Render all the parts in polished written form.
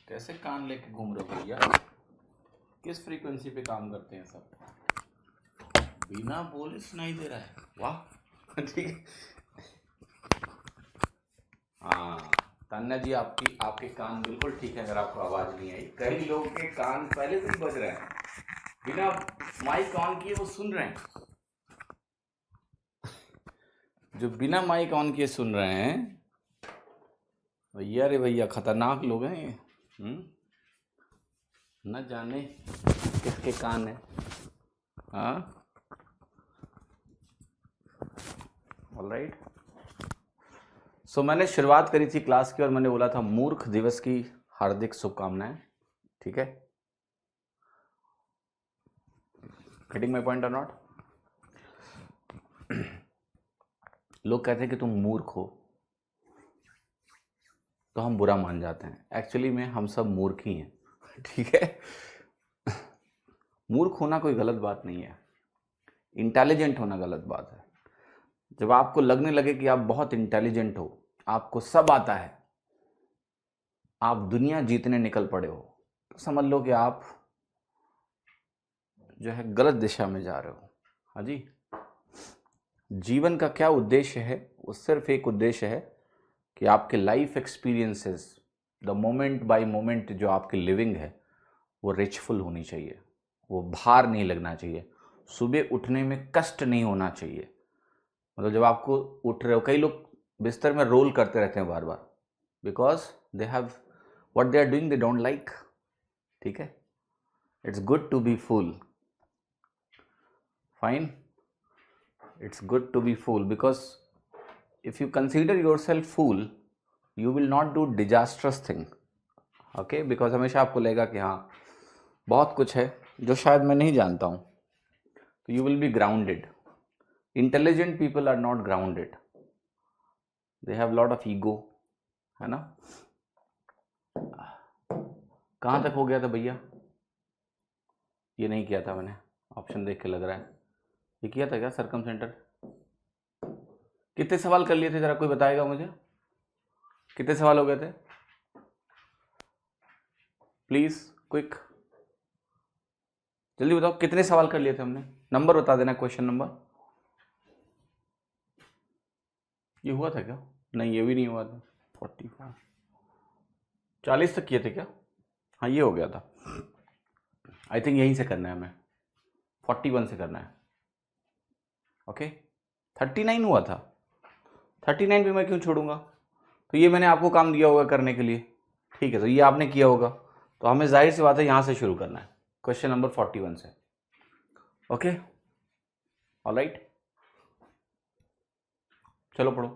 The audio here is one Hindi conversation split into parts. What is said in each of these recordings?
कैसे कान लेके घूम रहे हो भैया? किस फ्रीक्वेंसी पे काम करते हैं सब? बिना बोले सुनाई दे रहा है, वाह। ठीक है। हाँ, तान्या जी, आपके कान बिल्कुल ठीक है। अगर आपको आवाज नहीं आई, कई लोगों के कान पहले से ही बज रहे हैं, बिना माइक ऑन किए वो सुन रहे हैं। जो बिना माइक ऑन किए सुन रहे हैं, भैया रे भैया, खतरनाक लोग हैं ये। न जाने किसके कान है। हाँ, ऑलराइट। सो मैंने शुरुआत करी थी क्लास की और मैंने बोला था मूर्ख दिवस की हार्दिक शुभकामनाएं। ठीक है, गेटिंग माई पॉइंट और नॉट? लोग कहते हैं कि तुम मूर्ख हो तो हम बुरा मान जाते हैं। एक्चुअली में हम सब मूर्ख ही हैं। ठीक है, मूर्ख होना कोई गलत बात नहीं है, इंटेलिजेंट होना गलत बात है। जब आपको लगने लगे कि आप बहुत इंटेलिजेंट हो, आपको सब आता है, आप दुनिया जीतने निकल पड़े हो, तो समझ लो कि आप जो है गलत दिशा में जा रहे हो। हाँ जी, जीवन का क्या उद्देश्य है? वो सिर्फ एक उद्देश्य है कि आपके life experiences, the moment bye moment जो आपकी लिविंग है, वो रिचफुल होनी चाहिए, वो भार नहीं लगना चाहिए, सुबह उठने में कष्ट नहीं होना चाहिए। मतलब जब आपको उठ रहे हो, कई लोग बिस्तर में रोल करते रहते हैं बार बार, because they have what they are doing they don't like. ठीक है, it's good to be fool, fine, it's good to be fool, because if you consider yourself fool, you will not do disastrous thing. Okay, because हमेशा आपको लगेगा कि हाँ बहुत कुछ है जो शायद मैं नहीं जानता हूँ, तो you will be grounded. Intelligent people are not grounded, they have lot of ego, है ना? कहाँ तक हो गया था भैया? ये नहीं किया था मैंने, ऑप्शन देख के लग रहा है। ये किया था क्या सरकम सेंटर? कितने सवाल कर लिए थे, जरा कोई बताएगा मुझे? कितने सवाल हो गए थे? प्लीज क्विक, जल्दी बताओ, कितने सवाल कर लिए थे हमने? नंबर बता देना, क्वेश्चन नंबर। ये हुआ था क्या? नहीं, ये भी नहीं हुआ था। 45, 40 तक किए थे क्या? हाँ, ये हो गया था। आई थिंक यहीं से करना है हमें, 41 से करना है। ओके, 39 हुआ था, 39 भी मैं क्यों छोड़ूंगा? तो ये मैंने आपको काम दिया होगा करने के लिए, ठीक है, तो ये आपने किया होगा, तो हमें जाहिर सी बात है यहाँ से शुरू करना है, क्वेश्चन नंबर 41 से। ओके, ऑलराइट, चलो पढ़ो।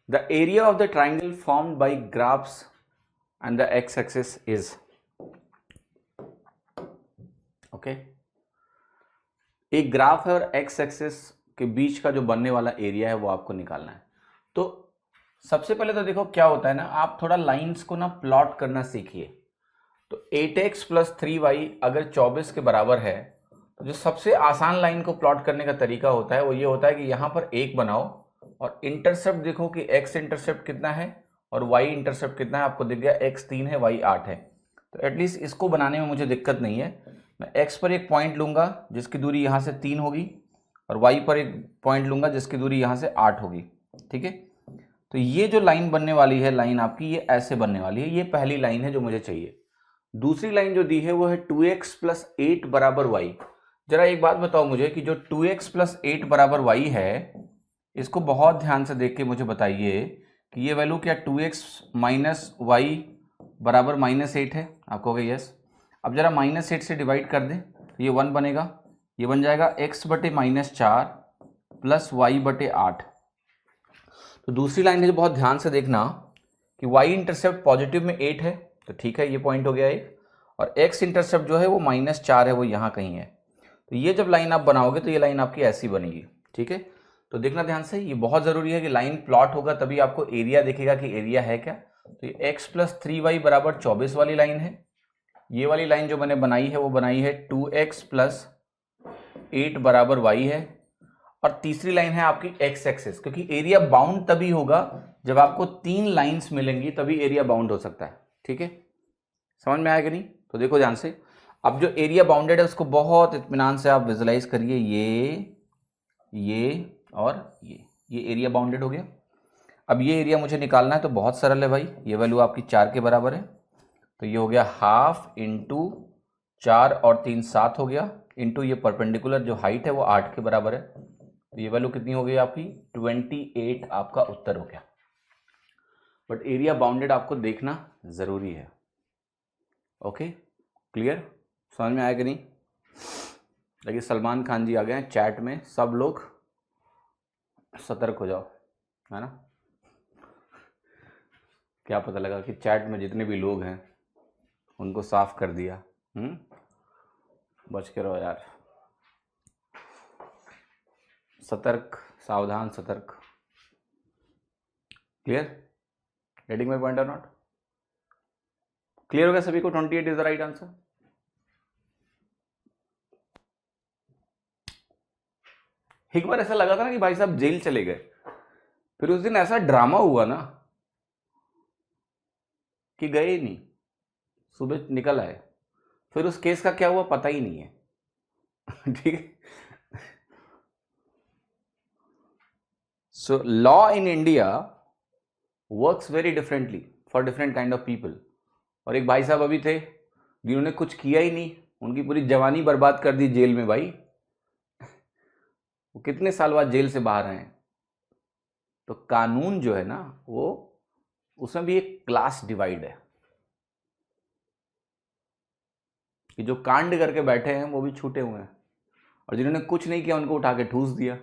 The area of the triangle formed by graphs and the x axis is, okay, एक ग्राफ है और एक्स एक्सिस के बीच का जो बनने वाला एरिया है वो आपको निकालना है। तो सबसे पहले तो देखो क्या होता है ना, आप थोड़ा लाइंस को ना प्लॉट करना सीखिए। तो 8x + 3y अगर 24 के बराबर है, तो जो सबसे आसान लाइन को प्लॉट करने का तरीका होता है वो ये होता है कि यहाँ पर 1 बनाओ और इंटरसेप्ट देखो कि x इंटरसेप्ट कितना है और y इंटरसेप्ट कितना है। आपको दिख गया x 3 है, y 8 है, तो एटलीस्ट इसको बनाने में मुझे दिक्कत नहीं है। मैं x पर एक पॉइंट लूंगा जिसकी दूरी यहाँ से 3 होगी और y पर एक पॉइंट लूंगा जिसकी दूरी यहाँ से 8 होगी। ठीक है, तो ये जो लाइन बनने वाली है, लाइन आपकी ये ऐसे बनने वाली है, ये पहली लाइन है जो मुझे चाहिए। दूसरी लाइन जो दी है वो है 2x + 8 बराबर y। जरा एक बात बताओ मुझे कि जो 2x + 8 बराबर y है, इसको बहुत ध्यान से देख के मुझे बताइए कि ये वैल्यू क्या 2x - y बराबर -8 है? आप कहोगे यस। अब जरा -8 से डिवाइड कर दें तो ये 1 बनेगा, ये बन जाएगा x बटे -4 प्लस y बटे 8। तो दूसरी लाइन है जो बहुत ध्यान से देखना कि y इंटरसेप्ट पॉजिटिव में 8 है, तो ठीक है, ये पॉइंट हो गया एक, और x इंटरसेप्ट जो है वो -4 है, वो यहाँ कहीं है। तो ये जब लाइन आप बनाओगे तो ये लाइन आपकी ऐसी बनेगी। ठीक है, तो देखना ध्यान से, ये बहुत ज़रूरी है कि लाइन प्लॉट होगा तभी आपको एरिया दिखेगा कि एरिया है क्या। तो ये x + 3y बराबर 24 वाली लाइन है। ये वाली लाइन जो मैंने बनाई है वो बनाई है 2x + 8 बराबर y है। और तीसरी लाइन है आपकी x एक्सिस, क्योंकि एरिया बाउंड तभी होगा जब आपको 3 लाइंस मिलेंगी, तभी एरिया बाउंड हो सकता है। ठीक है, समझ में आया कि नहीं? तो देखो ध्यान से, अब जो एरिया बाउंडेड है उसको बहुत इत्मीनान से आप विजुलाइज करिए, ये और ये एरिया बाउंडेड हो गया। अब ये एरिया मुझे निकालना है तो बहुत सरल है भाई, ये वैल्यू आपकी 4 के बराबर है, तो ये हो गया हाफ इंटू 4 और 3 7 हो गया, इंटू ये परपेंडिकुलर जो हाइट है वो 8 के बराबर है, तो ये वैल्यू कितनी हो गई आपकी 28 आपका उत्तर हो गया। बट एरिया बाउंडेड आपको देखना ज़रूरी है। ओके क्लियर, समझ में आया कि नहीं? देखिए सलमान खान जी आ गए हैं चैट में, सब लोग सतर्क हो जाओ, है ना? क्या पता लगा कि चैट में जितने भी लोग हैं उनको साफ कर दिया। बच के रहो यार, सतर्क, सावधान, सतर्क। क्लियर, गेटिंग माय पॉइंट और नॉट? क्लियर हो गया सभी को? 28 इज द राइट आंसर। एक बार ऐसा लगा था ना कि भाई साहब जेल चले गए, फिर उस दिन ऐसा ड्रामा हुआ ना कि गए ही नहीं, सुबह निकल आए, फिर उस केस का क्या हुआ पता ही नहीं है। ठीक है। So law in India works very differently for different kind of people. और एक भाई साहब अभी थे जिन्होंने कुछ किया ही नहीं, उनकी पूरी जवानी बर्बाद कर दी जेल में भाई, वो कितने साल बाद जेल से बाहर आए। तो कानून जो है ना वो, उसमें भी एक क्लास डिवाइड है कि जो कांड करके बैठे हैं वो भी छूटे हुए हैं, और जिन्होंने कुछ नहीं किया उनको उठा के ठूस दिया।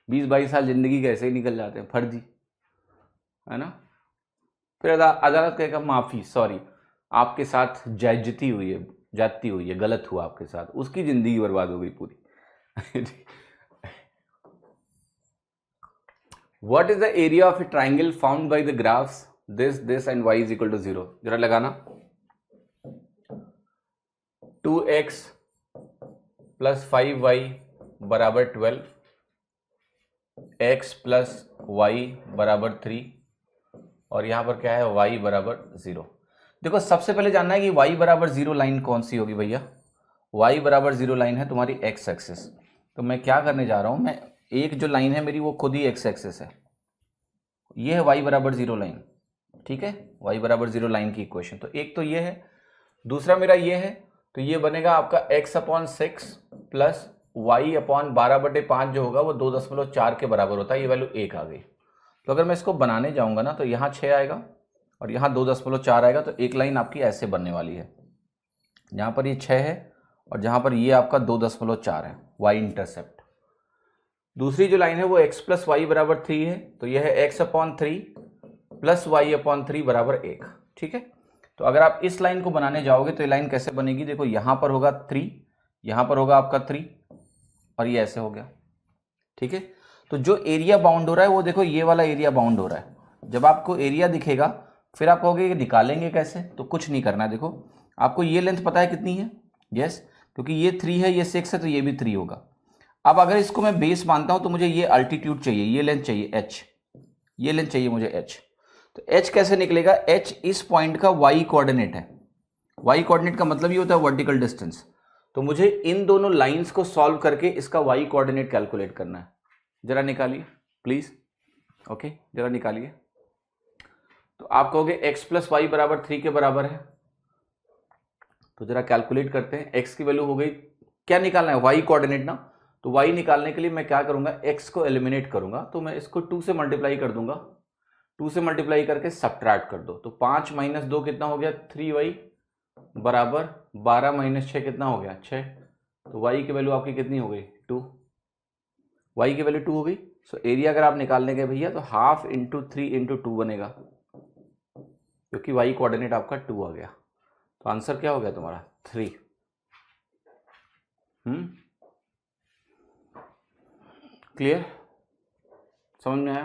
20-22 साल जिंदगी के ऐसे ही निकल जाते हैं, फर्जी, है ना? फिर अदालत कहेगा माफी, सॉरी आपके साथ ज्यादती हुई है, जाती हुई है, गलत हुआ आपके साथ, उसकी जिंदगी बर्बाद हो गई पूरी। What is the area of a triangle found by the graphs this and y is equal to 0? जरा लगाना, 2x प्लस 5y बराबर 12, x प्लस वाई बराबर 3, और यहां पर क्या है y बराबर 0। देखो सबसे पहले जानना है कि y बराबर 0 लाइन कौन सी होगी भैया? y बराबर 0 लाइन है तुम्हारी x एक्सिस। तो मैं क्या करने जा रहा हूं, मैं एक जो लाइन है मेरी वो खुद ही x एक्सिस है, ये है y बराबर 0 लाइन, ठीक है, y बराबर 0 लाइन की इक्वेशन। तो एक तो ये है, दूसरा मेरा ये है, तो ये बनेगा आपका x/6 प्लस y/12/5 जो होगा वो 2.4 के बराबर होता है, ये वैल्यू 1 आ गई। तो अगर मैं इसको बनाने जाऊंगा ना तो यहाँ 6 आएगा और यहाँ 2.4 आएगा, तो एक लाइन आपकी ऐसे बनने वाली है, जहाँ पर ये 6 है और जहाँ पर ये आपका 2.4 है, y इंटरसेप्ट। दूसरी जो लाइन है वो x प्लस वाई बराबर 3 है, तो यह है x/3 प्लस y/3 बराबर 1, ठीक है। तो अगर आप इस लाइन को बनाने जाओगे तो ये लाइन कैसे बनेगी? देखो यहां पर होगा 3, यहां पर होगा आपका 3 और ये ऐसे हो गया, ठीक है। तो जो एरिया बाउंड हो रहा है वो देखो ये वाला एरिया बाउंड हो रहा है। जब आपको एरिया दिखेगा फिर आप कहोगे निकालेंगे कैसे? तो कुछ नहीं करना है। देखो आपको ये लेंथ पता है कितनी है? यस, क्योंकि ये 3 है, ये 6 है, तो ये भी 3 होगा। अब अगर इसको मैं बेस मानता हूं तो मुझे ये अल्टीट्यूड चाहिए, ये लेंथ चाहिए h, ये लेंथ चाहिए मुझे h। तो h कैसे निकलेगा? h इस पॉइंट का y कोऑर्डिनेट है। y कोऑर्डिनेट का मतलब ये होता है वर्टिकल डिस्टेंस। तो मुझे इन दोनों लाइंस को सॉल्व करके इसका y कोऑर्डिनेट कैलकुलेट करना है। जरा निकालिए प्लीज, ओके जरा निकालिए। तो आप कहोगे x प्लस वाई बराबर 3 के बराबर है, तो जरा कैलकुलेट करते हैं। x की वैल्यू हो गई, क्या निकालना है? y कोऑर्डिनेट ना। तो y निकालने के लिए मैं क्या करूंगा? x को एलिमिनेट करूंगा, तो मैं इसको 2 से मल्टीप्लाई कर दूंगा, 2 से मल्टीप्लाई करके सब्ट्रैक्ट कर दो। तो 5 माइनस 2 कितना हो गया? 3y बराबर 12 माइनस 6 कितना हो गया? 6। तो y की वैल्यू आपकी कितनी हो गई? 2। y की वैल्यू 2 हो गई। सो एरिया अगर आप निकालने गए भैया तो 1/2 इंटू 3 इंटू 2 बनेगा, क्योंकि y कोऑर्डिनेट आपका 2 आ गया। तो आंसर क्या हो गया तुम्हारा? 3। क्लियर, समझ में आया?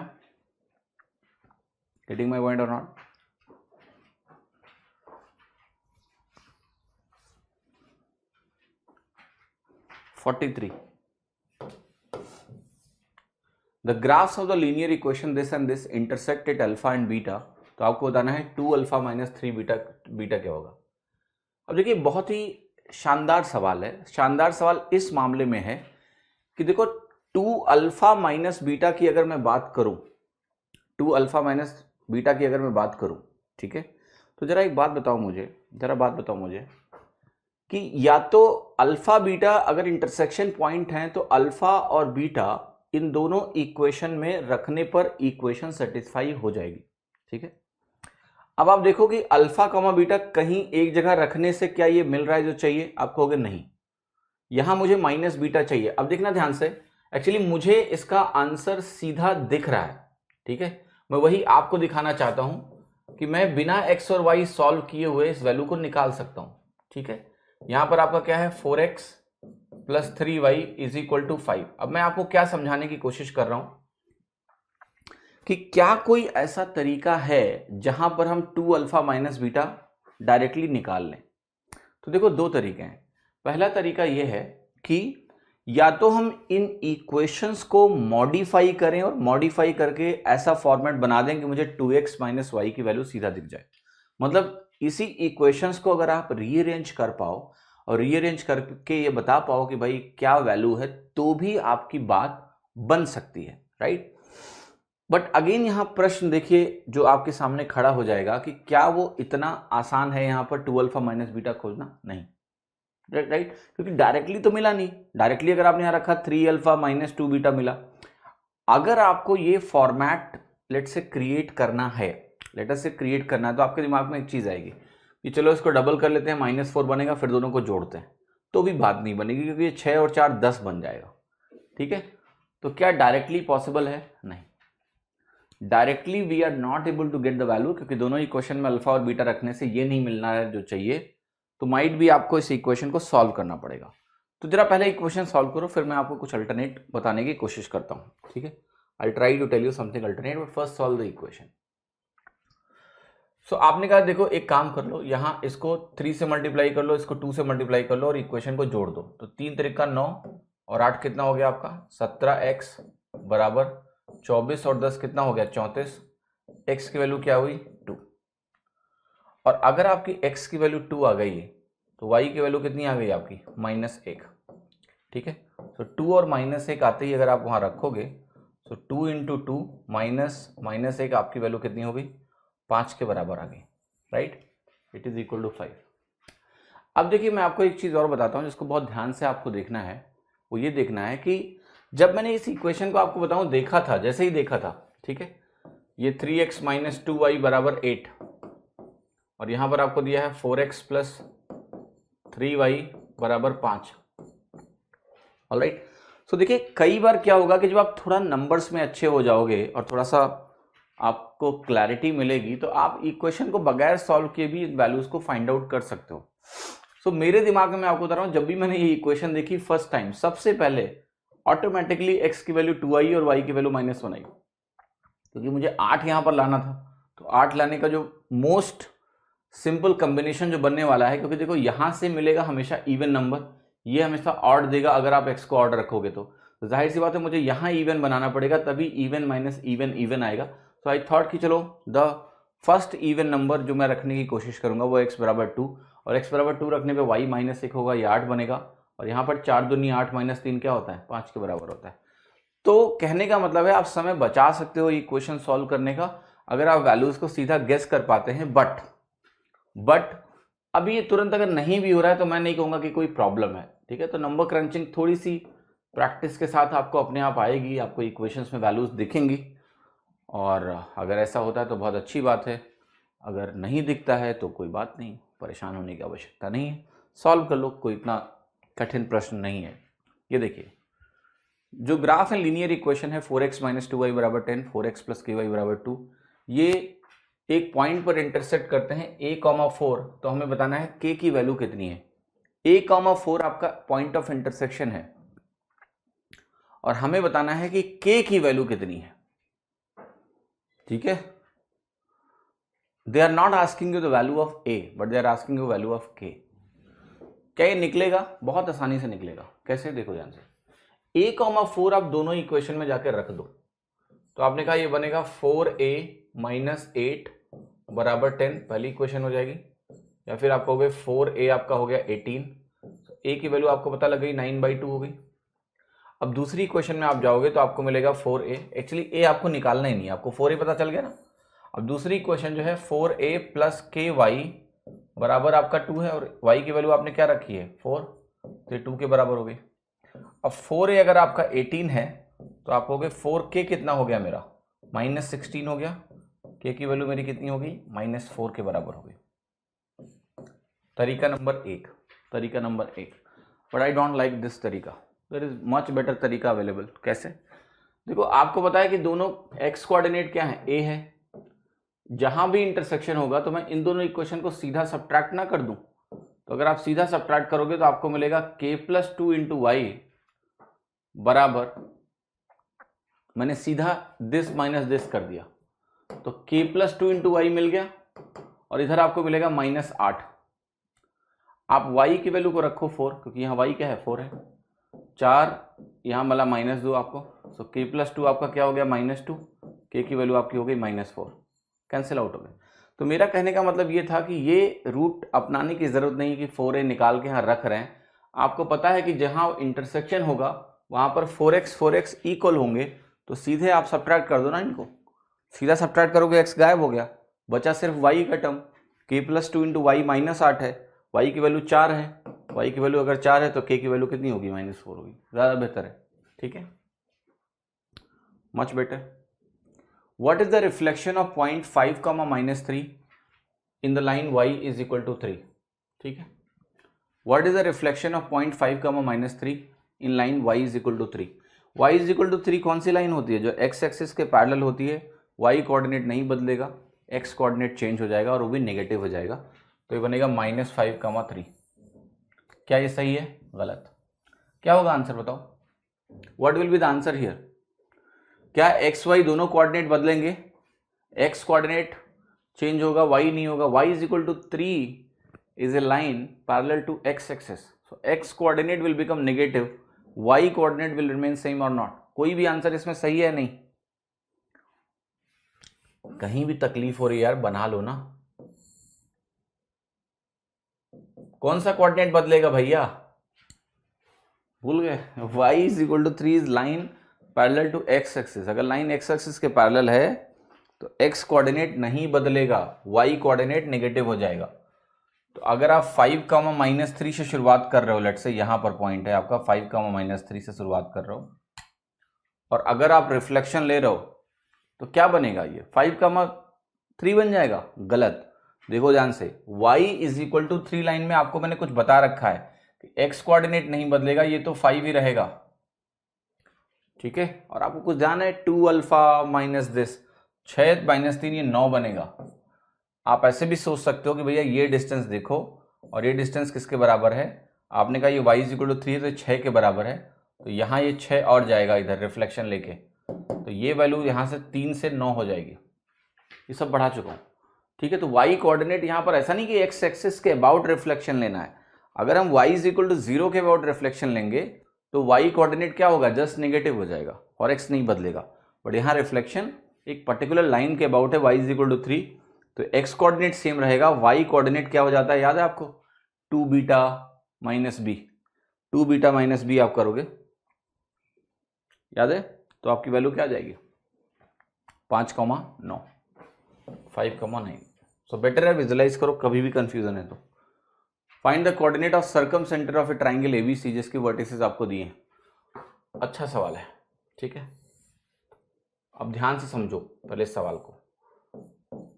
गेटिंग माय पॉइंट और not? The graphs of the linear equation this and this intersect at alpha and beta. तो आपको बताना है 2 अल्फा माइनस 3 बीटा, बीटा क्या होगा? अब देखिए बहुत ही शानदार सवाल है। शानदार सवाल इस मामले में है कि देखो 2 अल्फा माइनस बीटा की अगर मैं बात करूं, 2 अल्फा माइनस बीटा की अगर मैं बात करूं, ठीक है, तो जरा एक बात बताओ मुझे कि या तो अल्फा बीटा अगर इंटरसेक्शन पॉइंट है तो अल्फा और बीटा इन दोनों इक्वेशन में रखने पर इक्वेशन सेटिस्फाई हो जाएगी, ठीक है। अब आप देखो कि अल्फा कॉमा बीटा कहीं एक जगह रखने से क्या ये मिल रहा है जो चाहिए, आप कहोगे नहीं, यहां मुझे माइनस बीटा चाहिए। अब देखना ध्यान से, एक्चुअली मुझे इसका आंसर सीधा दिख रहा है, ठीक है, मैं वही आपको दिखाना चाहता हूं कि मैं बिना एक्स और वाई सॉल्व किए हुए इस वैल्यू को निकाल सकता हूं, ठीक है। यहां पर आपका क्या है 4x + 3y = 5। अब मैं आपको क्या समझाने की कोशिश कर रहा हूं कि क्या कोई ऐसा तरीका है जहां पर हम 2 अल्फा माइनस बीटा डायरेक्टली निकाल लें। तो देखो दो तरीके हैं। पहला तरीका यह है कि या तो हम इन इक्वेशंस को मॉडिफाई करें और मॉडिफाई करके ऐसा फॉर्मेट बना दें कि मुझे 2x - y की वैल्यू सीधा दिख जाए। मतलब इसी इक्वेशंस को अगर आप रीअरेंज कर पाओ और रीअरेंज करके ये बता पाओ कि भाई क्या वैल्यू है, तो भी आपकी बात बन सकती है, राइट। बट अगेन यहां प्रश्न देखिए जो आपके सामने खड़ा हो जाएगा कि क्या वो इतना आसान है यहां पर 2 अल्फा माइनस बीटा खोजना, नहीं, राइट, क्योंकि डायरेक्टली तो मिला नहीं। डायरेक्टली अगर आपने यहां रखा 3 अल्फा - 2 बीटा मिला। अगर आपको ये फॉर्मेट लेट से क्रिएट करना है तो आपके दिमाग में एक चीज आएगी कि चलो इसको डबल कर लेते हैं, -4 बनेगा, फिर दोनों को जोड़ते हैं, तो भी बात नहीं बनेगी क्योंकि ये 6 और 4 10 बन जाएगा, ठीक है। तो क्या डायरेक्टली पॉसिबल है? नहीं, directly we are not able to get the value, क्योंकि दोनों इक्वेशन में अल्फा और बीटा रखने से ये नहीं मिलना है जो चाहिए। तो माइट भी आपको इस इक्वेशन को सॉल्व करना पड़ेगा। तो जरा पहले इक्वेशन सॉल्व करो, फिर मैं आपको कुछ अल्टरनेट बताने की कोशिश करता हूं, ठीक है। I try to tell you something alternate, but first solve the equation. So आपने कहा देखो एक काम कर लो, यहां इसको 3 से मल्टीप्लाई कर लो, इसको 2 से मल्टीप्लाई कर लो और इक्वेशन को जोड़ दो। तो 3 त्रिका 9 और 8 कितना हो गया आपका 17x बराबर 24 और 10 कितना हो गया 34। x की वैल्यू क्या हुई 2। और अगर आपकी x की वैल्यू 2 आ गई है तो y की वैल्यू कितनी आ गई आपकी -1, ठीक है। तो 2 और -1 आते ही अगर आप वहां रखोगे तो 2 × 2 -1 आपकी वैल्यू कितनी होगी 5 के बराबर आ गई, right. It is equal to 5। अब देखिए मैं आपको एक चीज और बताता हूं जिसको बहुत ध्यान से आपको देखना है। वो ये देखना है कि जब मैंने इस इक्वेशन को आपको बताऊं देखा था, जैसे ही देखा था, ठीक है, ये 3x - 2y बराबर 8 और यहां पर आपको दिया है 4x + 3y बराबर 5। ऑलराइट। सो देखिए कई बार क्या होगा कि जब आप थोड़ा नंबर्स में अच्छे हो जाओगे और थोड़ा सा आपको क्लैरिटी मिलेगी तो आप इक्वेशन को बगैर सॉल्व किए भी वैल्यूज को फाइंड आउट कर सकते हो। सो मेरे दिमाग में मैं आपको बता रहा हूं, जब भी मैंने ये इक्वेशन देखी फर्स्ट टाइम, सबसे पहले ऑटोमेटिकली x की वैल्यू 2 आई और y की वैल्यू -1 आई, क्योंकि मुझे 8 यहां पर लाना था। तो 8 लाने का जो मोस्ट सिंपल कॉम्बिनेशन जो बनने वाला है, क्योंकि देखो यहां से मिलेगा हमेशा इवन नंबर, ये हमेशा ऑड देगा अगर आप x को ऑड रखोगे तो जाहिर सी बात है मुझे यहां इवन बनाना पड़ेगा, तभी इवन माइनस इवन इवन आएगा। तो आई थॉट कि चलो द फर्स्ट इवन नंबर जो मैं रखने की कोशिश करूंगा वो x बराबर 2, और x बराबर 2 रखने पे y -1 होगा, ये 8 बनेगा, और यहाँ पर 4 दूनी 8 - 3 क्या होता है 5 के बराबर होता है। तो कहने का मतलब है आप समय बचा सकते हो इक्वेशन सॉल्व करने का अगर आप वैल्यूज को सीधा गेस कर पाते हैं। बट अभी ये तुरंत अगर नहीं भी हो रहा है तो मैं नहीं कहूंगा कि कोई प्रॉब्लम है, ठीक है। तो नंबर क्रंचिंग थोड़ी सी प्रैक्टिस के साथ आपको अपने आप आएगी, आपको इक्वेशंस में वैल्यूज दिखेंगी, और अगर ऐसा होता है तो बहुत अच्छी बात है, अगर नहीं दिखता है तो कोई बात नहीं, परेशान होने की आवश्यकता नहीं है, सॉल्व कर लो, कोई इतना कठिन प्रश्न नहीं है। ये देखिए जो ग्राफ है लीनियर इक्वेशन है 4x - 2y बराबर 10, 4x + ky बराबर 2, ये एक पॉइंट पर इंटरसेक्ट करते हैं a,4, तो हमें बताना है k की वैल्यू कितनी है। a,4 आपका पॉइंट ऑफ इंटरसेक्शन है और हमें बताना है कि k की वैल्यू कितनी है, ठीक है। They are not asking you the value of a but they are asking you value of k। क्या ये निकलेगा? बहुत आसानी से निकलेगा। कैसे? देखो ध्यान से, a,4 आप दोनों इक्वेशन में जाकर रख दो, तो आपने कहा ये बनेगा 4a - 8 बराबर 10, पहली इक्वेशन हो जाएगी। या फिर आप कहोगे 4a आपका हो गया 18, a की वैल्यू आपको पता लग गई 9/2 हो गई। अब दूसरी क्वेश्चन में आप जाओगे तो आपको मिलेगा 4a, एक्चुअली a आपको निकालना ही नहीं, आपको 4a पता चल गया ना। अब दूसरी क्वेश्चन जो है 4a प्लस ky बराबर आपका 2 है, और y की वैल्यू आपने क्या रखी है 4, तो 2 के बराबर हो गई। अब 4a अगर आपका 18 है तो आप कहोगे 4k कितना हो गया मेरा -16 हो गया, k की वैल्यू मेरी कितनी हो गई -4 के बराबर हो गई। तरीका नंबर एक, but I don't like this तरीका, देयर इज मच बेटर तरीका अवेलेबल। कैसे? देखो आपको पता है कि दोनों x कोऑर्डिनेट क्या है, a है, जहां भी इंटरसेक्शन होगा तो मैं इन दोनों इक्वेशन को सीधा सब्ट्रैक्ट ना कर दूं, तो अगर आप सीधा सब्ट्रैक्ट करोगे तो आपको मिलेगा k + 2 × y बराबर, मैंने सीधा दिस माइनस दिस कर दिया तो k + 2 × y मिल गया, और इधर आपको मिलेगा -8। आप y की वैल्यू को रखो 4, क्योंकि यहाँ y क्या है 4 है, 4 यहाँ मला -2 आपको, सो k + 2 आपका क्या हो गया -2, k की वैल्यू आपकी हो गई -4, कैंसिल आउट हो गए। तो मेरा कहने का मतलब ये था कि ये रूट अपनाने की जरूरत नहीं कि 4a निकाल के यहाँ रख रहे हैं, आपको पता है कि जहाँ इंटरसेक्शन होगा वहां पर 4x इक्वल होंगे, तो सीधे आप सब्ट्रैक्ट कर दो ना, इनको सीधा सब्ट्रैक्ट करोगे x गायब हो गया, बचा सिर्फ y का टर्म, k + 2 × y -8 है, y की वैल्यू 4 है, y की वैल्यू अगर 4 है तो k की वैल्यू कितनी होगी -4 होगी, ज़्यादा बेहतर है। ठीक है, much better. What is the reflection of point 5, -3 in the line y = 3? ठीक है, what is the reflection of point 5, -3 in line y = 3? y = 3 कौन सी लाइन होती है? जो x एक्सिस के पैरेलल होती है, y कोऑर्डिनेट नहीं बदलेगा, x कोऑर्डिनेट चेंज हो जाएगा और वो भी नेगेटिव हो जाएगा, तो ये बनेगा -5, 3। क्या ये सही है? गलत। क्या होगा आंसर बताओ? What will be the answer here? क्या x y दोनों कोऑर्डिनेट बदलेंगे? x कोऑर्डिनेट चेंज होगा, y नहीं होगा। y = 3 is a line parallel to x axis, so x coordinate will become negative, y coordinate will remain same or not? कोई भी आंसर इसमें सही है नहीं? कहीं भी तकलीफ हो रही है यार, बना लो ना। कौन सा कोऑर्डिनेट बदलेगा भैया? भूल गए? y = 3 is line parallel to x axis, अगर लाइन x axis के पैरेलल है तो x कोऑर्डिनेट नहीं बदलेगा, y कोऑर्डिनेट नेगेटिव हो जाएगा। तो अगर आप 5, -3 से शुरुआत कर रहे हो, लेट से यहां पर पॉइंट है आपका 5, -3 से शुरुआत कर रहे हो, और अगर आप रिफ्लेक्शन ले रहे हो तो क्या बनेगा? ये 5, 3 बन जाएगा। गलत। देखो ध्यान से, y = 3 लाइन में आपको मैंने कुछ बता रखा है कि x कोऑर्डिनेट नहीं बदलेगा, ये तो 5 ही रहेगा। ठीक है, और आपको कुछ ध्यान है, 2 अल्फा माइनस दिस, 6 - 3 ये 9 बनेगा। आप ऐसे भी सोच सकते हो कि भैया ये डिस्टेंस देखो और ये डिस्टेंस किसके बराबर है, आपने कहा ये y = 3 है तो 6 के बराबर है, तो यहाँ ये 6 और जाएगा इधर रिफ्लेक्शन लेके, तो ये वैल्यू यहाँ से 3 से 9 हो जाएगी। ये सब बढ़ा चुका हूँ। ठीक है, तो y कोऑर्डिनेट यहाँ पर ऐसा नहीं कि x एक्सिस के अबाउट रिफ्लेक्शन लेना है। अगर हम y = 0 के अबाउट रिफ्लेक्शन लेंगे तो y कोऑर्डिनेट क्या होगा? जस्ट नेगेटिव हो जाएगा और x नहीं बदलेगा। बट यहाँ रिफ्लेक्शन एक पर्टिकुलर लाइन के अबाउट है, y = 3, तो x कोऑर्डिनेट सेम रहेगा, y कोऑर्डिनेट क्या हो जाता है याद है आपको? 2 β - b, 2 β - b आप करोगे, याद है? तो आपकी वैल्यू क्या आ जाएगी? 5,9, 5,9। सो बेटर है विजुलाइज करो, कभी भी कंफ्यूजन है तो। Find the coordinate of circum centre of A triangle ABC जिसके वर्टिसेस आपको दिए हैं। अच्छा सवाल है। ठीक है, अब ध्यान से समझो पहले इस सवाल को।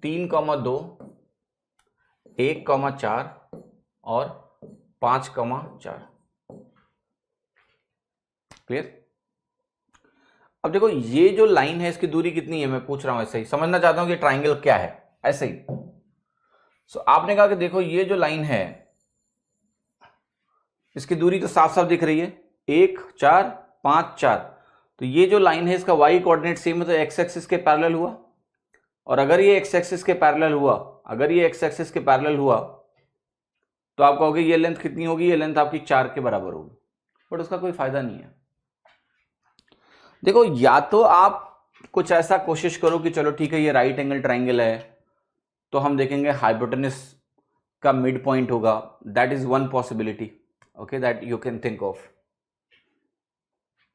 3,2, 1,4 और 5,4। क्लियर? अब देखो ये जो लाइन है इसकी दूरी कितनी है, मैं पूछ रहा हूं, ऐसे ही समझना चाहता हूं कि ट्राइंगल क्या है, ऐसे ही। सो आपने कहा कि देखो ये जो लाइन है इसकी दूरी तो साफ साफ दिख रही है, 1, 4, 5, 4। तो ये जो लाइन है इसका y कोऑर्डिनेट सेम है, तो x एक्सिस के पैरेलल हुआ, और अगर ये x एक्सिस के पैरेलल हुआ, अगर ये x एक्सिस के पैरेलल हुआ तो आप कहोगे ये लेंथ कितनी होगी? ये लेंथ आपकी 4 के बराबर होगी, बट उसका कोई फायदा नहीं है। देखो, या तो आप कुछ ऐसा कोशिश करो कि चलो ठीक है ये राइट एंगल ट्राइंगल है, तो हम देखेंगे हाइपोटेनस का मिड पॉइंट होगा, that is one possibility, okay, that you can think of.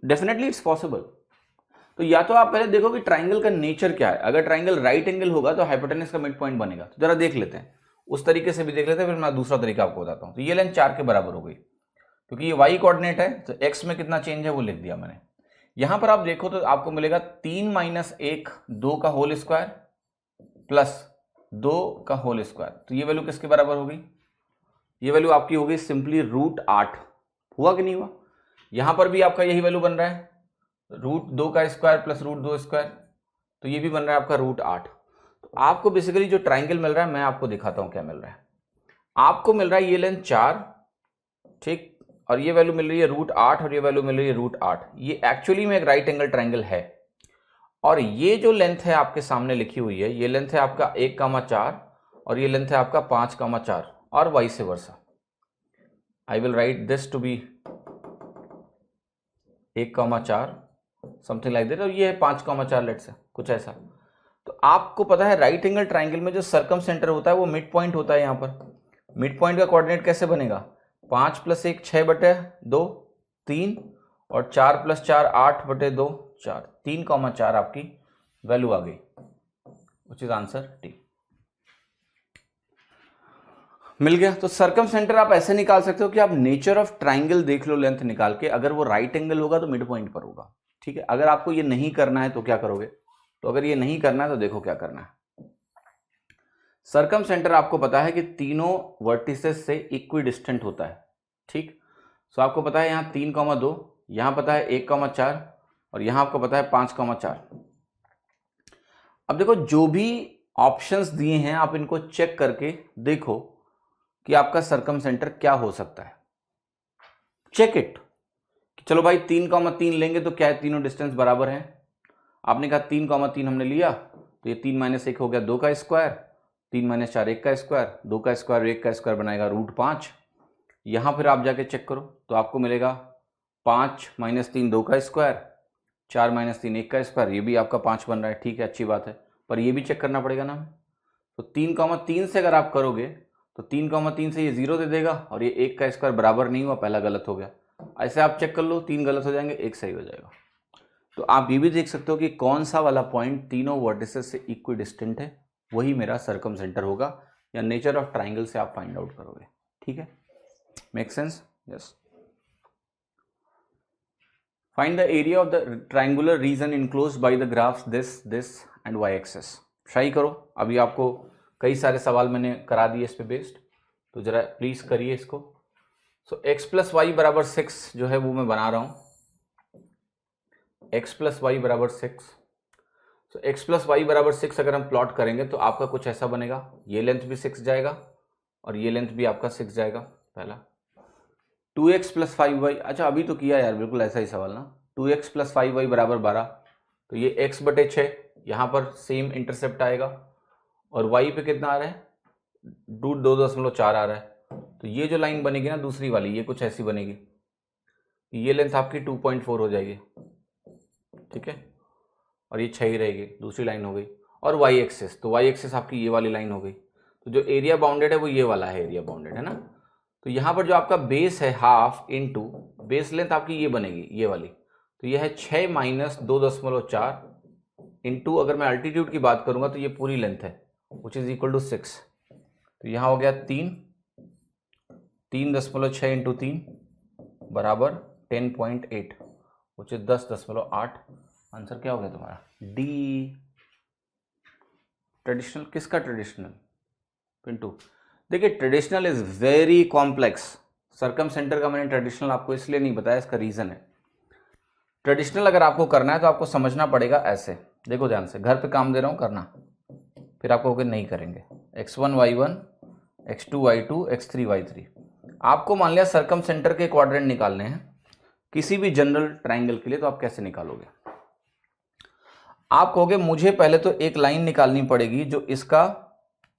Definitely it's possible. तो या तो आप पहले देखो कि ट्राइंगल का नेचर क्या है। अगर ट्राइंगल राइट एंगल होगा तो हाइपोटेनस का मिड पॉइंट बनेगा। तो जरा देख लेते हैं, उस तरीके से भी देख लेते हैं, फिर मैं दूसरा तरीका आपको बताता हूं। तो ये लेंथ 4 के बराबर हो गई, क्योंकि ये y कोऑर्डिनेट है तो x में कितना चेंज है वो लिख दिया मैंने। यहां पर आप देखो तो आपको मिलेगा 3 माइनस 1 2 का होल स्क्वायर प्लस 2 का होल स्क्वायर। तो ये वैल्यू किसके बराबर होगी? ये वैल्यू आपकी होगी सिंपली √8। हुआ कि नहीं हुआ? यहां पर भी आपका यही वैल्यू बन रहा है, √2 का स्क्वायर प्लस √2 स्क्वायर, तो ये भी बन रहा है आपका √8। तो आपको बेसिकली जो ट्राइंगल मिल रहा है, मैं आपको दिखाता हूं क्या मिल रहा है। आपको मिल रहा है ये लेंथ 4, ठीक, और ये वैल्यू मिल रही है √8 और ये वैल्यू मिल रही है √8। ये एक्चुअली में एक राइट एंगल ट्राइंगल है। और ये जो लेंथ है आपके सामने लिखी हुई है, ये लेंथ है आपका 1,4 और ये लेंथ है आपका 5,4 और vice versa. I will write this to be 1,4 something like that, और ये है 5,4 लेट्स से, कुछ ऐसा। तो आपको पता है राइट एंगल ट्राइंगल में जो सर्कम सेंटर होता है वो मिड पॉइंट होता है। यहाँ पर मिड पॉइंट का कोऑर्डिनेट कैसे बनेगा? 5 + 1 6/2 3 और 4 + 4 8/2 4, 3,4 आपकी वैल्यू आ गई, व्हिच इज आंसर टी। मिल गया। तो सर्कम सेंटर आप ऐसे निकाल सकते हो कि आप नेचर ऑफ ट्राइंगल देख लो लेंथ निकाल के, अगर वो राइट एंगल होगा तो मिड पॉइंट पर होगा, ठीक है। अगर आपको ये नहीं करना है तो क्या करोगे? तो अगर ये नहीं करना है तो देखो क्या करना है। सर्कम सेंटर आपको पता है कि तीनों वर्टिसेस से इक्वी डिस्टेंट होता है, ठीक। सो आपको पता है यहाँ 3,2, यहाँ पता है 1,4 और यहाँ आपको पता है 5,4। अब देखो जो भी ऑप्शंस दिए हैं आप इनको चेक करके देखो कि आपका सर्कम सेंटर क्या हो सकता है। Check it. चलो भाई 3,3 लेंगे तो क्या है, तीनों डिस्टेंस बराबर हैं। आपने कहा 3,3 हमने लिया तो ये 3 - 1 हो गया 2 का स्क्वायर, 3 - 4 1 का स्क्वायर, 2 का स्क्वायर 1 का स्क्वायर बनाएगा √5। यहां फिर आप जाके चेक करो तो आपको मिलेगा 5 - 3 2 का स्क्वायर, 4 - 3 1 का स्क्वायर, ये भी आपका 5 बन रहा है, ठीक है, अच्छी बात है। पर ये भी चेक करना पड़ेगा ना। तो 3,3 से अगर आप करोगे तो 3,3 से ये 0 दे देगा और ये 1 का स्क्वायर बराबर नहीं हुआ, पहला गलत हो गया। ऐसे आप चेक कर लो, 3 गलत हो जाएंगे, 1 सही हो जाएगा। तो आप ये भी देख सकते हो कि कौन सा वाला पॉइंट तीनों वर्टिसेस से इक्वी डिस्टेंट है, वही मेरा सर्कम सेंटर होगा, या नेचर ऑफ ट्राइंगल से आप फाइंड आउट करोगे, ठीक है। Make sense? Yes. Find the area of the triangular region enclosed by the graphs this and y axes. Try करो। अभी आपको कई सारे सवाल मैंने करा दिए इस पे बेस्ड, तो जरा प्लीज करिए इसको। सो x + y = 6 जो है वो मैं बना रहा हूं, x + y = 6। सो x + y = 6 अगर हम प्लॉट करेंगे तो आपका कुछ ऐसा बनेगा। ये लेंथ भी 6 जाएगा और ये लेंथ भी आपका 6 जाएगा। पहला 2x + 5y, अच्छा अभी तो किया यार, बिल्कुल ऐसा ही सवाल ना। 2x + 5y = 12, तो ये x/6 यहाँ पर सेम इंटरसेप्ट आएगा और y पे कितना आ रहा है, √2.4 आ रहा है। तो ये जो लाइन बनेगी ना दूसरी वाली, ये कुछ ऐसी बनेगी, ये लेंथ आपकी 2.4 हो जाएगी, ठीक है, और ये 6 ही रहेगी, दूसरी लाइन हो गई। और y एक्सिस, तो y एक्सिस आपकी ये वाली लाइन हो गई। तो जो एरिया बाउंडेड है वो ये वाला है, एरिया बाउंडेड है ना। तो यहाँ पर जो आपका बेस है हाफ इंटू बेस लेंथ आपकी ये बनेगी, ये वाली, तो ये है 6 - 2.4 इंटू, अगर मैं अल्टीट्यूड की बात करूंगा तो ये पूरी लेंथ है, विच इज इक्वल टू 6। तो यहाँ हो गया 3.6 इंटू 3 बराबर 10.8, विच इज 10.8। आंसर क्या हो गया तुम्हारा? डी। ट्रेडिशनल किसका? ट्रेडिशनल पिंटू। देखिए traditional is very complex. Circum centre का मैंने ट्रेडिशनल आपको इसलिए नहीं बताया, इसका रीजन है। ट्रेडिशनल अगर आपको करना है तो आपको समझना पड़ेगा ऐसे, देखो ध्यान से, घर पे काम दे रहा हूं करना, फिर आपको नहीं करेंगे। x1 y1 x2 y2 x3 y3। आपको मान लिया सर्कम सेंटर के क्वाड्रेंट निकालने हैं किसी भी जनरल ट्राइंगल के लिए, तो आप कैसे निकालोगे? आप कहोगे मुझे पहले तो एक लाइन निकालनी पड़ेगी जो इसका,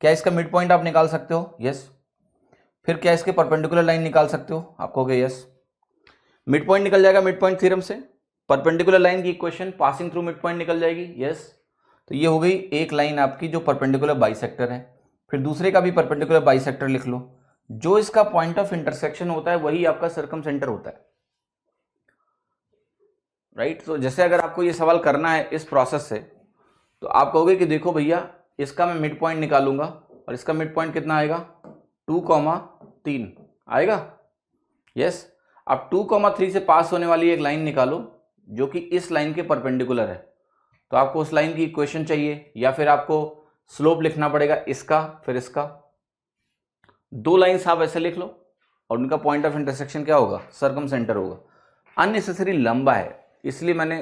क्या इसका मिड पॉइंट आप निकाल सकते हो? यस। फिर क्या इसके परपेंडिकुलर लाइन निकाल सकते हो? आप कहोगे यस। मिड पॉइंट निकल जाएगा मिड पॉइंट थ्योरम से। परपेंडिकुलर लाइन की equation passing through mid point निकल जाएगी, यस। तो ये हो गई एक लाइन आपकी जो परपेंडिकुलर बाइसेक्टर है। फिर दूसरे का भी परपेंडिकुलर बाइसेक्टर लिख लो। जो इसका पॉइंट ऑफ इंटरसेक्शन होता है वही आपका सर्कम सेंटर होता है, राइट। तो जैसे अगर आपको ये सवाल करना है इस प्रोसेस से, तो आप कहोगे कि देखो भैया इसका मैं मिड पॉइंट निकालूंगा और इसका मिड पॉइंट कितना आएगा 2,3 आएगा, यस। अब 2,3 से पास होने वाली एक लाइन निकालो जो कि इस लाइन के परपेंडिकुलर है। तो आपको उस लाइन की इक्वेशन चाहिए या फिर आपको स्लोप लिखना पड़ेगा इसका फिर इसका। दो लाइंस आप ऐसे लिख लो और उनका पॉइंट ऑफ इंटरसेक्शन क्या होगा, सर्कम सेंटर होगा। अननेसेसरी लंबा है, इसलिए मैंने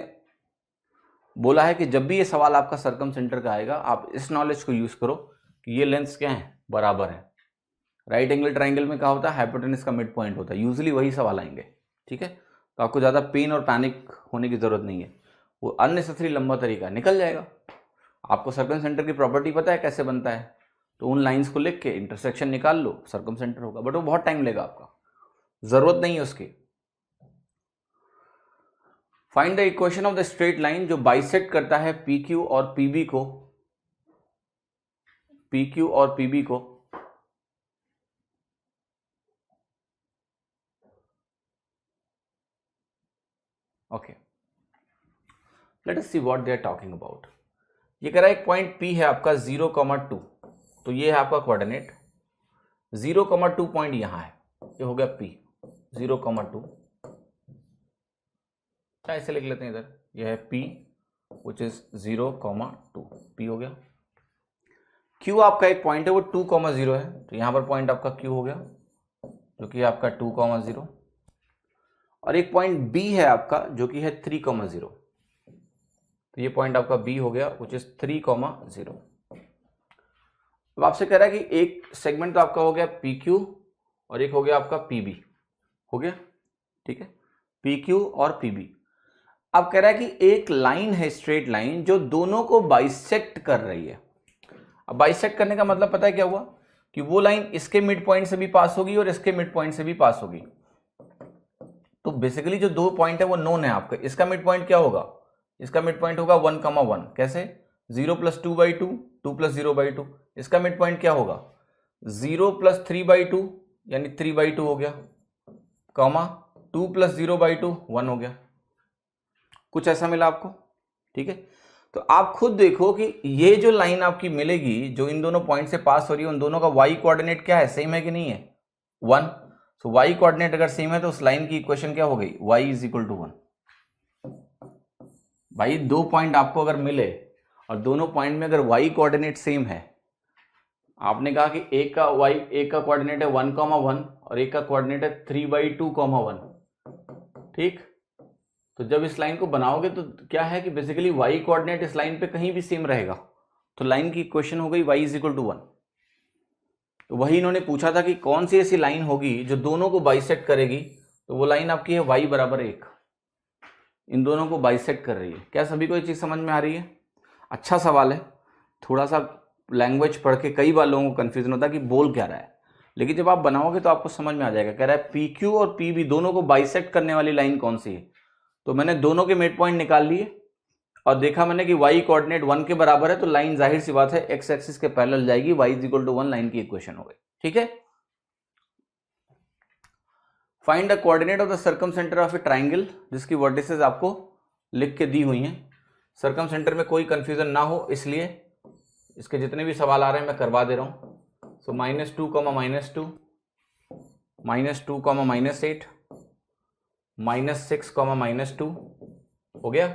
बोला है कि जब भी ये सवाल आपका सर्कम सेंटर का आएगा आप इस नॉलेज को यूज करो कि ये लेंथ क्या है, बराबर है। राइट एंगल ट्राइंगल में क्या होता है, हाइपोटेनस का मिड पॉइंट होता है, यूजुअली वही सवाल आएंगे, ठीक है। तो आपको ज़्यादा पेन और पैनिक होने की ज़रूरत नहीं है, वो अननेसेसरी लंबा तरीका निकल जाएगा। आपको सर्कम सेंटर की प्रॉपर्टी पता है कैसे बनता है, तो उन लाइंस को लिख के इंटरसेक्शन निकाल लो, सर्कम सेंटर होगा, बट वो बहुत टाइम लेगा, आपका ज़रूरत नहीं है उसकी। Find the equation of the straight line जो बाइसेक्ट करता है PQ और PB को, PQ और PB को। Okay, let us see what they are talking about. ये कह रहा है एक पॉइंट P है आपका 0,2, तो ये है आपका कोऑर्डिनेट 0,2 पॉइंट यहां है, ये हो गया P 0,2, ऐसे लिख लेते हैं इधर, यह है P विच इज 0,2, P हो गया। Q आपका एक पॉइंट है वो 2,0 है, तो यहां पर पॉइंट आपका Q हो गया जो कि आपका 2,0, और एक पॉइंट B है आपका जो कि है 3,0, तो ये पॉइंट आपका B हो गया विच इज 3,0। अब आपसे कह रहा है कि एक सेगमेंट तो आपका हो गया PQ और एक हो गया आपका PB, हो गया, ठीक है, PQ और PB। अब कह रहा है कि एक लाइन है, स्ट्रेट लाइन, जो दोनों को बाइसेक्ट कर रही है। अब बाइसेक्ट करने का मतलब पता है क्या हुआ, कि वो लाइन इसके मिड पॉइंट से भी पास होगी और इसके मिड पॉइंट से भी पास होगी। तो बेसिकली जो दो पॉइंट है वो नोन है आपका। इसका मिड पॉइंट क्या होगा, इसका मिड पॉइंट होगा 1,1, कैसे 0 + 2/2, 2 + 0/2। इसका मिड पॉइंट क्या होगा 0 + 3/2 यानी 3/2 हो गया, कॉमा 2 + 0/2 1 हो गया, कुछ ऐसा मिला आपको, ठीक है। तो आप खुद देखो कि ये जो लाइन आपकी मिलेगी जो इन दोनों पॉइंट से पास हो रही है, उन दोनों का y कोऑर्डिनेट क्या है, सेम है कि नहीं है, 1। सो y कोऑर्डिनेट अगर सेम है तो उस लाइन की इक्वेशन क्या हो गई, y = 1। भाई दो पॉइंट आपको अगर मिले और दोनों पॉइंट में अगर y कोऑर्डिनेट सेम है, आपने कहा कि एक का कोऑर्डिनेट है 1,1 और एक का कोऑर्डिनेट है 3/2,1, ठीक। तो जब इस लाइन को बनाओगे तो क्या है कि बेसिकली y कोऑर्डिनेट इस लाइन पे कहीं भी सेम रहेगा, तो लाइन की इक्वेशन हो गई y = 1। तो वही इन्होंने पूछा था कि कौन सी ऐसी लाइन होगी जो दोनों को बाइसेक्ट करेगी, तो वो लाइन आपकी है y = 1, इन दोनों को बाइसेक्ट कर रही है। क्या सभी को ये चीज समझ में आ रही है? अच्छा सवाल है, थोड़ा सा लैंग्वेज पढ़ के कई बार लोगों को कंफ्यूजन होता है कि बोल क्या रहा है, लेकिन जब आप बनाओगे तो आपको समझ में आ जाएगा। कह रहा है PQ और PB दोनों को बाइसेक्ट करने वाली लाइन कौन सी है, तो मैंने दोनों के मिड पॉइंट निकाल लिए और देखा मैंने कि y कोऑर्डिनेट 1 के बराबर है, तो लाइन जाहिर सी बात है x एक्सिस के पैरेलल जाएगी, y = 1 लाइन की इक्वेशन हो गई, ठीक है। Find the coordinate of the circum centre of A triangle, जिसकी वर्टिसेस आपको लिख के दी हुई हैं। सर्कम सेंटर में कोई कंफ्यूजन ना हो इसलिए इसके जितने भी सवाल आ रहे हैं मैं करवा दे रहा हूं। सो -2, -2, -2, -8, -6, -2 हो गया।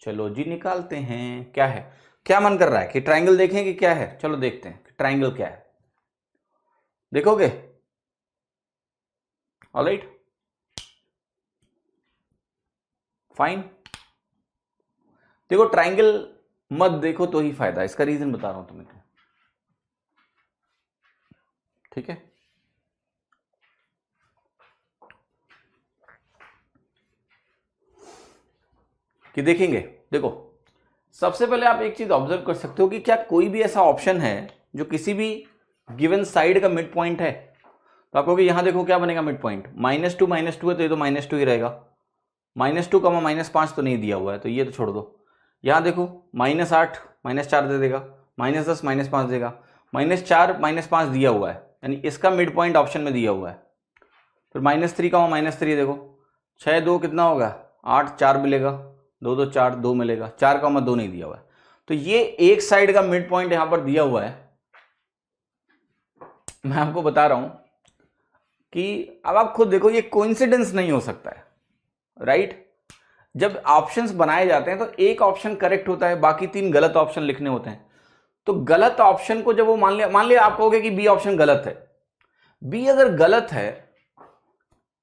चलो जी निकालते हैं, क्या है, क्या मन कर रहा है कि ट्राइंगल देखें कि क्या है, चलो देखते हैं कि ट्राइंगल क्या है, देखोगे, ऑलराइट, फाइन। देखो ट्राइंगल मत देखो तो ही फायदा, इसका रीजन बता रहा हूं तुम्हें, ठीक है। कि देखेंगे, देखो सबसे पहले आप एक चीज ऑब्जर्व कर सकते हो कि क्या कोई भी ऐसा ऑप्शन है जो किसी भी गिवन साइड का मिड पॉइंट है, तो आप कहोगे यहां देखो क्या बनेगा मिड पॉइंट, -2 -2 है तो ये तो -2 ही रहेगा, -2, -5 तो नहीं दिया हुआ है तो ये तो छोड़ दो। यहां देखो -8 -4 दे देगा, -10 -5 देगा, -4 -5 दिया हुआ है, यानी इसका मिड पॉइंट ऑप्शन में दिया हुआ है। फिर -3 का -3 देखो, 6 2 कितना होगा 8, 4 मिलेगा, 2 2 4 2 मिलेगा, 4 का 2 नहीं दिया हुआ है। तो ये एक साइड का मिड पॉइंट यहां पर दिया हुआ है। मैं आपको बता रहा हूं कि अब आप खुद देखो, ये कोइंसिडेंस नहीं हो सकता है, राइट। जब ऑप्शंस बनाए जाते हैं तो एक ऑप्शन करेक्ट होता है, बाकी 3 गलत ऑप्शन लिखने होते हैं। तो गलत ऑप्शन को जब वो मान लिया आप कहोगे कि बी ऑप्शन गलत है, बी अगर गलत है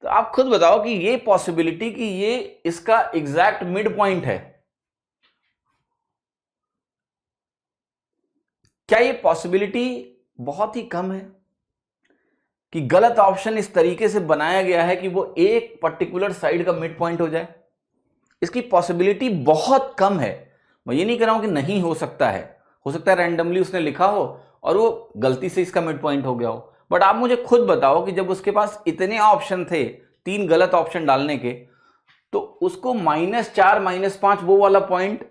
तो आप खुद बताओ कि ये पॉसिबिलिटी कि ये इसका एग्जैक्ट मिड पॉइंट है, क्या ये पॉसिबिलिटी बहुत ही कम है कि गलत ऑप्शन इस तरीके से बनाया गया है कि वो एक पर्टिकुलर साइड का मिड पॉइंट हो जाए? इसकी पॉसिबिलिटी बहुत कम है। मैं ये नहीं कह रहा हूं कि नहीं हो सकता है, हो सकता है रैंडमली उसने लिखा हो और वो गलती से इसका मिड पॉइंट हो गया हो। बट आप मुझे खुद बताओ कि जब उसके पास इतने ऑप्शन थे, 3 गलत ऑप्शन डालने के, तो उसको -4 -5 वो वाला पॉइंट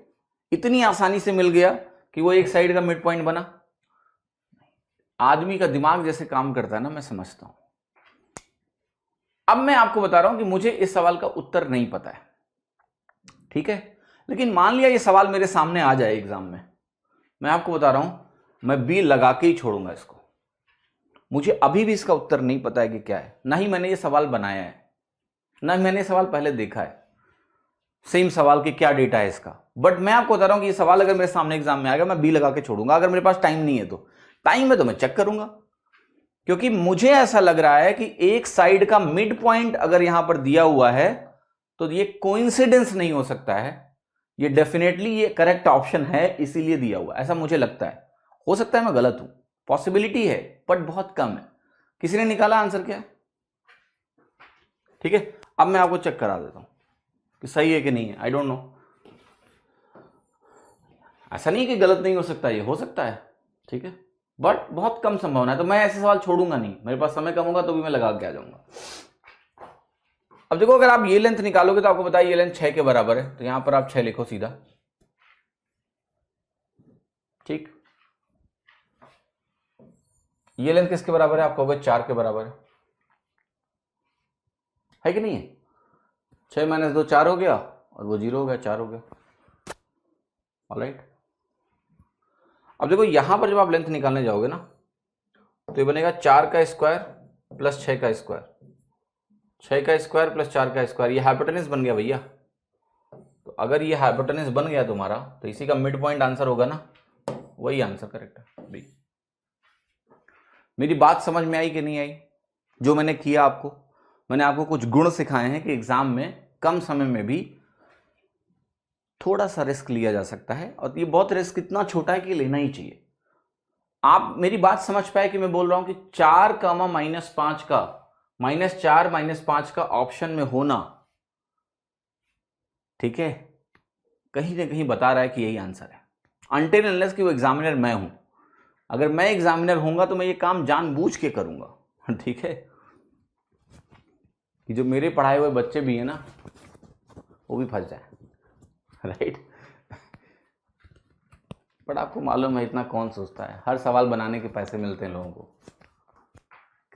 इतनी आसानी से मिल गया कि वो एक साइड का मिड पॉइंट बना। आदमी का दिमाग जैसे काम करता है ना, मैं समझता हूं। अब मैं आपको बता रहा हूं कि मुझे इस सवाल का उत्तर नहीं पता है, ठीक है, लेकिन मान लिया ये सवाल मेरे सामने आ जाए एग्जाम में, मैं आपको बता रहा हूं मैं बी लगा के ही छोड़ूंगा इसको। मुझे अभी भी इसका उत्तर नहीं पता है कि क्या है, ना ही मैंने ये सवाल बनाया है, ना ही मैंने सवाल पहले देखा है सेम सवाल के क्या डेटा है इसका। बट मैं आपको बता रहा हूं कि ये सवाल अगर मेरे सामने एग्जाम में आएगा, मैं बी लगा के छोड़ूंगा। अगर मेरे पास टाइम नहीं है तो, टाइम है तो मैं चेक करूंगा, क्योंकि मुझे ऐसा लग रहा है कि एक साइड का मिड पॉइंट अगर यहां पर दिया हुआ है तो ये कोइंसिडेंस नहीं हो सकता है, ये डेफिनेटली ये करेक्ट ऑप्शन है, इसीलिए दिया हुआ, ऐसा मुझे लगता है। हो सकता है मैं गलत हूं, पॉसिबिलिटी है बट बहुत कम है। किसी ने निकाला आंसर क्या है? ठीक है, अब मैं आपको चेक करा देता हूं कि सही है कि नहीं है। आई डोंट नो, ऐसा नहीं कि गलत नहीं हो सकता, ये हो सकता है, ठीक है, बट बहुत कम संभावना है। तो मैं ऐसे सवाल छोड़ूंगा नहीं, मेरे पास समय कम होगा तो भी मैं लगा के आ जाऊंगा। अब देखो, अगर आप ये लेंथ निकालोगे तो आपको बताइए ये लेंथ 6 के बराबर है, तो यहां पर आप 6 लिखो सीधा, ठीक। ये लेंथ किसके बराबर है? आप कहोगे 4 के बराबर है कि नहीं है? 6 - 2 4 हो गया और वो 0 हो गया, 4 हो गया। ऑलराइट, अब देखो यहां पर जब आप लेंथ निकालने जाओगे ना, तो ये बनेगा 4 का स्क्वायर प्लस 6 का स्क्वायर, 6 का स्क्वायर प्लस 4 का स्क्वायर, ये हाइपोटेनस बन गया भैया। तो अगर ये हाइपोटेनस बन गया तुम्हारा, तो इसी का मिड पॉइंट आंसर होगा ना, वही आंसर करेक्ट है बी। मेरी बात समझ में आई कि नहीं आई? जो मैंने किया, मैंने आपको कुछ गुण सिखाए हैं कि एग्जाम में कम समय में भी थोड़ा सा रिस्क लिया जा सकता है, और ये बहुत रिस्क इतना छोटा है कि लेना ही चाहिए। आप मेरी बात समझ पाए कि मैं बोल रहा हूं कि 4 -5 का -4 -5 का ऑप्शन में होना, ठीक है, कहीं ना कहीं बता रहा है कि यही आंसर है। अनटिल अनलेस कि वो एग्जामिनर मैं हूं। अगर मैं एग्जामिनर होऊंगा तो मैं ये काम जानबूझ के करूंगा, ठीक है, कि जो मेरे पढ़ाए हुए बच्चे भी हैं ना, वो भी फंस जाए, राइट। बट आपको मालूम है इतना कौन सोचता है, हर सवाल बनाने के पैसे मिलते हैं लोगों को,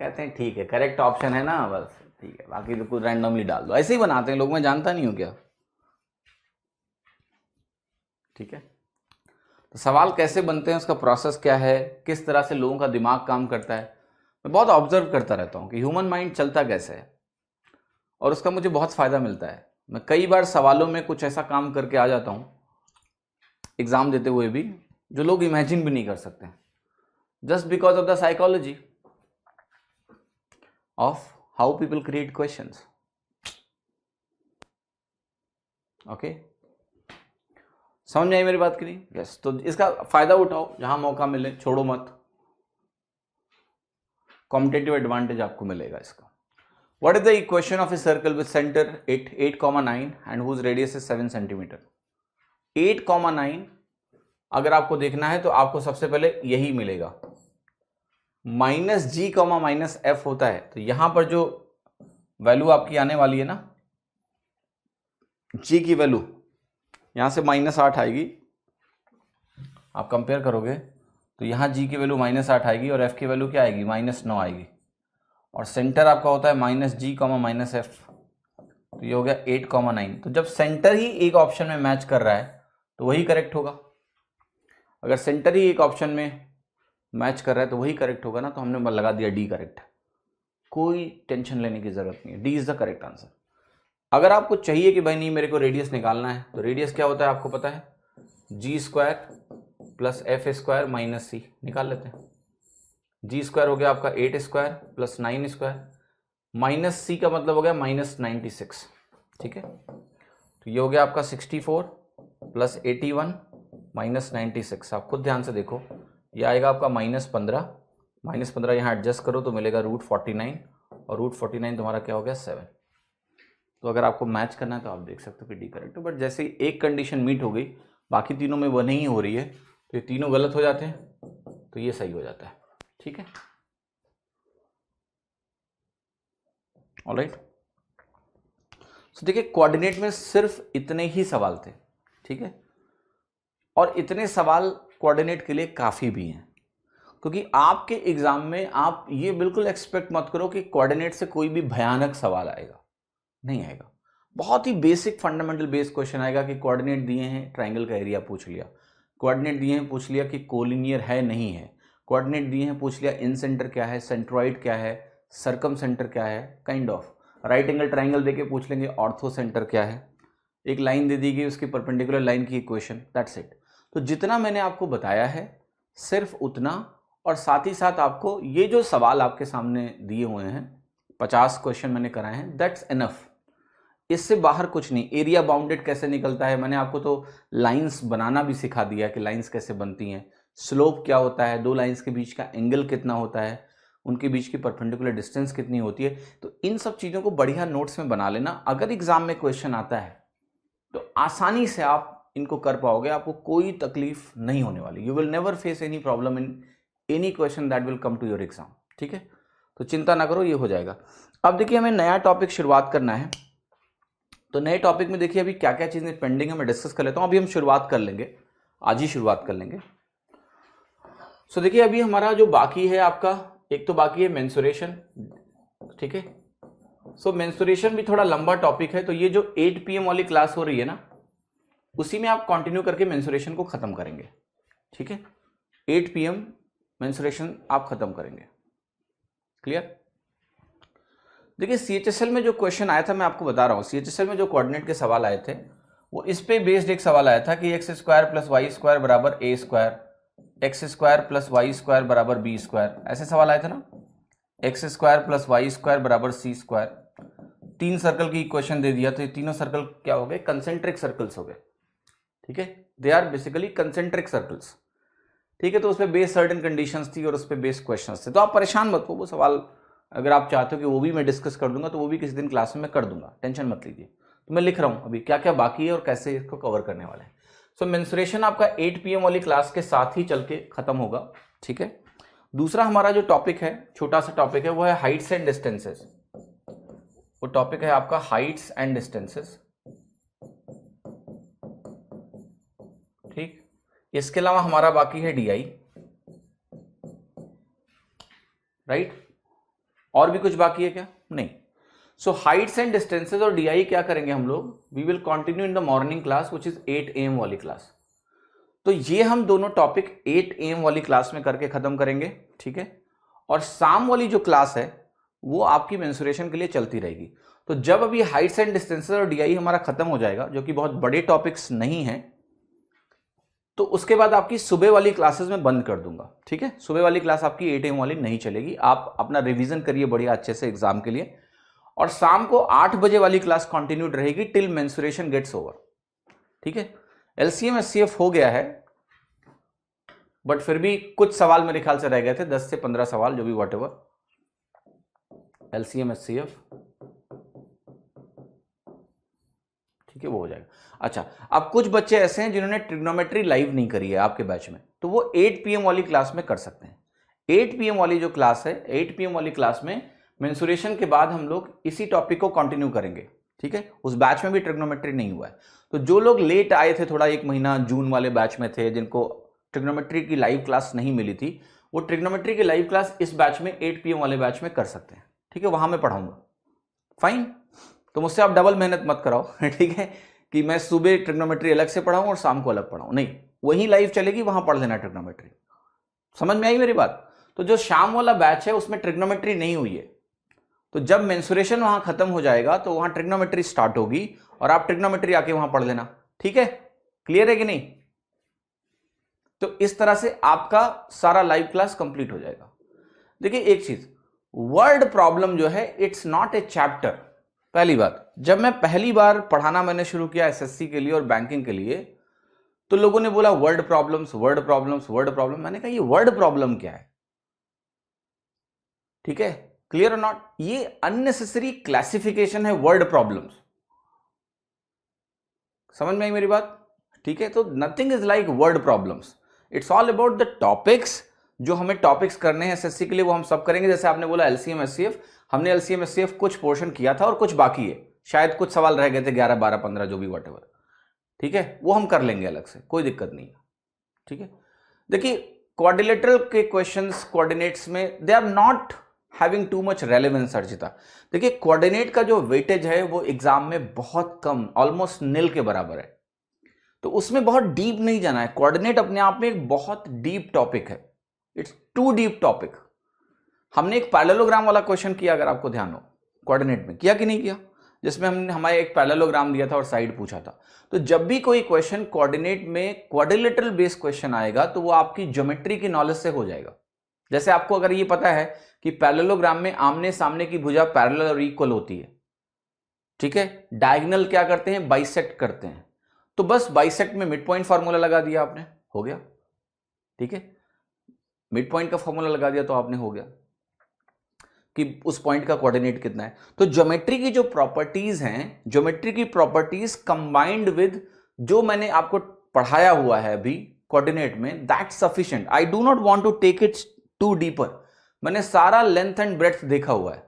कहते हैं ठीक है करेक्ट ऑप्शन है ना, बस ठीक है, बाकी तो कुछ रैंडमली डाल दो, ऐसे ही बनाते हैं लोग, मैं जानता नहीं हूं क्या, ठीक है। तो सवाल कैसे बनते हैं, उसका प्रोसेस क्या है, किस तरह से लोगों का दिमाग काम करता है, मैं बहुत ऑब्जर्व करता रहता हूं कि ह्यूमन माइंड चलता कैसे है, और उसका मुझे बहुत फायदा मिलता है। मैं कई बार सवालों में कुछ ऐसा काम करके आ जाता हूं एग्जाम देते हुए भी, जो लोग इमेजिन भी नहीं कर सकते, just because of the psychology of how people create questions. Okay, समझ में आई मेरी बात की नहीं? यस, तो इसका फायदा उठाओ, जहां मौका मिले छोड़ो मत, कॉम्पिटेटिव एडवांटेज आपको मिलेगा इसका। What is the equation of a circle with center 8,9 and whose radius is 7 cm? 8,9 अगर आपको देखना है तो आपको सबसे पहले यही मिलेगा, -g, -f होता है, तो यहां पर जो वैल्यू आपकी आने वाली है ना, g की वैल्यू यहां से -8 आएगी, आप कंपेयर करोगे तो यहाँ g की वैल्यू -8 आएगी और f की वैल्यू क्या आएगी, -9 आएगी। और सेंटर आपका होता है -g, -f, तो ये हो गया 8,9। तो जब सेंटर ही एक ऑप्शन में मैच कर रहा है तो वही करेक्ट होगा। अगर सेंटर ही एक ऑप्शन में मैच कर रहा है तो वही करेक्ट होगा ना, तो हमने लगा दिया डी करेक्ट। कोई टेंशन लेने की जरूरत नहीं है, D is the correct answer. अगर आपको चाहिए कि भाई नहीं मेरे को रेडियस निकालना है, तो रेडियस क्या होता है आपको पता है, g² + f² - c, निकाल लेते हैं। g² हो गया आपका 8² + 9² -c का मतलब हो गया -96, ठीक है। तो ये हो गया आपका 64 + 81 - 96। आप खुद ध्यान से देखो, ये आएगा आपका -15, -15 यहाँ एडजस्ट करो तो मिलेगा √49, और √49 तुम्हारा क्या हो गया 7। तो अगर आपको मैच करना है तो आप देख सकते हो कि डी करेक्ट हो। बट जैसे ही एक कंडीशन मीट हो गई, बाकी तीनों में वो नहीं हो रही है, तो ये तीनों गलत हो जाते हैं, तो ये सही हो जाता है, ठीक है। ऑलराइट, तो देखिए कोऑर्डिनेट में सिर्फ इतने ही सवाल थे, ठीक है। और इतने सवाल कोऑर्डिनेट के लिए काफ़ी भी हैं, क्योंकि आपके एग्जाम में आप ये बिल्कुल एक्सपेक्ट मत करो कि कोऑर्डिनेट से कोई भी भयानक सवाल आएगा, नहीं आएगा। बहुत ही बेसिक फंडामेंटल बेस क्वेश्चन आएगा कि कोऑर्डिनेट दिए हैं, ट्राइंगल का एरिया पूछ लिया, कोऑर्डिनेट दिए हैं, पूछ लिया कि कोलिनियर है नहीं है, कोऑर्डिनेट दिए हैं, पूछ लिया इन सेंटर क्या है, सेंट्रॉइड क्या है, सर्कम सेंटर क्या है, kind of. Right angle triangle देके पूछ लेंगे ऑर्थो सेंटर क्या है, एक लाइन दे दी गई उसकी परपेंडिकुलर लाइन की इक्वेशन, दैट्स इट। तो जितना मैंने आपको बताया है सिर्फ उतना, और साथ ही साथ आपको ये जो सवाल आपके सामने दिए हुए हैं 50 क्वेश्चन मैंने कराए हैं, दैट्स इनफ। इससे बाहर कुछ नहीं। एरिया बाउंडेड कैसे निकलता है, मैंने आपको तो लाइंस बनाना भी सिखा दिया कि लाइंस कैसे बनती हैं, स्लोप क्या होता है, दो लाइंस के बीच का एंगल कितना होता है, उनके बीच की परपेंडिकुलर डिस्टेंस कितनी होती है। तो इन सब चीज़ों को बढ़िया नोट्स में बना लेना, अगर एग्जाम में क्वेश्चन आता है तो आसानी से आप इनको कर पाओगे, आपको कोई तकलीफ नहीं होने वाली। You will never face any problem in any question that will come to your exam, ठीक है। तो चिंता ना करो, ये हो जाएगा। अब देखिए हमें नया टॉपिक शुरुआत करना है, तो नए टॉपिक में देखिए अभी क्या क्या चीज़ें पेंडिंग है मैं डिस्कस कर लेता हूँ। अभी हम शुरुआत कर लेंगे, आज ही शुरुआत कर लेंगे। सो देखिए अभी हमारा जो बाकी है आपका, एक तो बाकी है मेंसुरेशन, ठीक है। सो मेंसुरेशन भी थोड़ा लंबा टॉपिक है, तो ये जो 8 PM वाली क्लास हो रही है ना, उसी में आप कंटिन्यू करके मेंसुरेशन को खत्म करेंगे, ठीक है। 8 PM मेंसुरेशन आप खत्म करेंगे, क्लियर। देखिए CHSL में जो क्वेश्चन आया था मैं आपको बता रहा हूँ, CHSL में जो कोऑर्डिनेट के सवाल आए थे वो इस पे बेस्ड एक सवाल आया था कि x² + y² बराबर a², x² + y² बराबर b², ऐसे सवाल आए थे ना। x² + y² बराबर c², 3 सर्कल की इक्वेशन दे दिया, तो ये तीनों सर्कल क्या हो गए, कंसेंट्रिक सर्कल्स हो गए, ठीक है। They are basically concentric circles, ठीक है। तो उस पर बेस्ड सर्टेन कंडीशंस थी और उस पर बेस्ड क्वेश्चंस थे, तो आप परेशान मत हो। वो सवाल अगर आप चाहते हो कि वो भी मैं डिस्कस कर दूंगा तो वो भी किसी दिन क्लास में मैं कर दूंगा, टेंशन मत लीजिए। तो मैं लिख रहा हूँ अभी क्या क्या बाकी है और कैसे इसको कवर करने वाले हैं। सो मेंसुरेशन आपका 8 PM वाली क्लास के साथ ही चल के खत्म होगा, ठीक है। दूसरा हमारा जो टॉपिक है, छोटा सा टॉपिक है, वो है हाइट्स एंड डिस्टेंसेस। वो टॉपिक है आपका हाइट्स एंड डिस्टेंसेस, ठीक। इसके अलावा हमारा बाकी है DI, राइट। और भी कुछ बाकी है क्या, नहीं। सो हाइट्स एंड डिस्टेंसेस और DI क्या करेंगे हम लोग, we will continue in the morning class which is 8 AM वाली क्लास। तो ये हम दोनों टॉपिक 8 AM वाली क्लास में करके खत्म करेंगे, ठीक है। और शाम वाली जो क्लास है वो आपकी मेंसुरेशन के लिए चलती रहेगी। तो जब अभी हाइट्स एंड डिस्टेंसेस और DI हमारा खत्म हो जाएगा, जो कि बहुत बड़े टॉपिक्स नहीं हैं, तो उसके बाद आपकी सुबह वाली क्लासेस में बंद कर दूंगा, ठीक है। सुबह वाली क्लास आपकी 8 AM वाली नहीं चलेगी, आप अपना रिवीजन करिए बढ़िया अच्छे से एग्जाम के लिए। और शाम को 8 बजे वाली क्लास कंटिन्यूड रहेगी टिल मेंसुरेशन गेट्स ओवर, ठीक है। LCM SCF हो गया है, बट फिर भी कुछ सवाल मेरे ख्याल से रह गए थे, 10 से 15 सवाल, जो भी व्हाटएवर। LCM SCF ठीक है, वो हो जाएगा। अच्छा, अब कुछ बच्चे ऐसे हैं जिन्होंने ट्रिग्नोमेट्री लाइव नहीं करी है आपके बैच में, तो वो 8 PM वाली क्लास में कर सकते हैं। 8 PM वाली जो क्लास है, 8 PM वाली क्लास में मेंसुरेशन के बाद हम लोग इसी टॉपिक को कंटिन्यू करेंगे, ठीक है। उस बैच में भी ट्रिग्नोमेट्री नहीं हुआ है, तो जो लोग लेट आए थे थोड़ा, 1 महीना जून वाले बैच में थे, जिनको ट्रिग्नोमेट्री की लाइव क्लास नहीं मिली थी, वो ट्रिग्नोमेट्री की लाइव क्लास इस बैच में 8 PM वाले बैच में कर सकते हैं, ठीक है, वहां मैं पढ़ाऊंगा। फाइन, तो मुझसे आप डबल मेहनत मत कराओ ठीक है, कि मैं सुबह ट्रिग्नोमेट्री अलग से पढ़ाऊं और शाम को अलग पढ़ाऊं, नहीं, वही लाइव चलेगी, वहां पढ़ लेना ट्रिग्नोमेट्री। समझ में आई मेरी बात? तो जो शाम वाला बैच है उसमें ट्रिग्नोमेट्री नहीं हुई है, तो जब मेंसुरेशन वहां खत्म हो जाएगा तो वहां ट्रिग्नोमेट्री स्टार्ट होगी और आप ट्रिग्नोमेट्री आके वहां पढ़ लेना, ठीक है? क्लियर है कि नहीं? तो इस तरह से आपका सारा लाइव क्लास कंप्लीट हो जाएगा। देखिए एक चीज, वर्ड प्रॉब्लम जो है इट्स नॉट ए चैप्टर। पहली बात, जब मैं पहली बार पढ़ाना मैंने शुरू किया एसएससी के लिए और बैंकिंग के लिए, तो लोगों ने बोला word problems word problems word problem. मैंने कहा ये वर्ड प्रॉब्लम क्या है? ठीक है, क्लियर और नॉट? ये अननेसेसरी क्लासिफिकेशन है वर्ड प्रॉब्लम्स। समझ में आई मेरी बात? ठीक है, तो nothing is like word problems, it's all about the topics. जो हमें टॉपिक्स करने हैं एसएससी के लिए वो हम सब करेंगे। जैसे आपने बोला एलसीएम एचसीएफ, हमने एलसीएम एचसीएफ कुछ पोर्शन किया था और कुछ बाकी है, शायद कुछ सवाल रह गए थे 11 12 15 जो भी व्हाटएवर, ठीक है, वो हम कर लेंगे अलग से, कोई दिक्कत नहीं है, ठीक है। देखिए क्वाड्रिलेटरल के क्वेश्चंस कोऑर्डिनेट्स में they are not having too much relevance Arjita. देखिए कोऑर्डिनेट का जो वेटेज है वो एग्जाम में बहुत कम, ऑलमोस्ट नील के बराबर है, तो उसमें बहुत डीप नहीं जाना है। कोऑर्डिनेट अपने आप में एक बहुत डीप टॉपिक है, इट्स टू डीप टॉपिक। हमने एक पैरेललोग्राम वाला क्वेश्चन किया, अगर आपको ध्यान हो, कोऑर्डिनेट में किया कि नहीं किया, जिसमें हमने हमारे एक पैरेललोग्राम दिया था और साइड पूछा था। तो जब भी कोई क्वेश्चन कोऑर्डिनेट में क्वाड्रिलेटरल बेस्ड क्वेश्चन आएगा तो वो आपकी ज्योमेट्री की नॉलेज से हो जाएगा। जैसे आपको अगर ये पता है कि पैरेललोग्राम में आमने सामने की भुजा पैरेलल और इक्वल होती है, ठीक है, डायगोनल क्या करते हैं, बाइसेक्ट करते हैं, तो बस बाइसेक्ट में मिड पॉइंट फार्मूला लगा दिया आपने, हो गया, ठीक है, मिड पॉइंट का फार्मूला लगा दिया तो आपने हो गया कि उस पॉइंट का कोऑर्डिनेट कितना है। तो ज्योमेट्री की जो प्रॉपर्टीज हैं, ज्योमेट्री की प्रॉपर्टीज कंबाइंड विद जो मैंने आपको पढ़ाया हुआ है अभी कोऑर्डिनेट में, that's sufficient. I do not want to take it too deeper. मैंने सारा लेंथ एंड ब्रेड्थ देखा हुआ है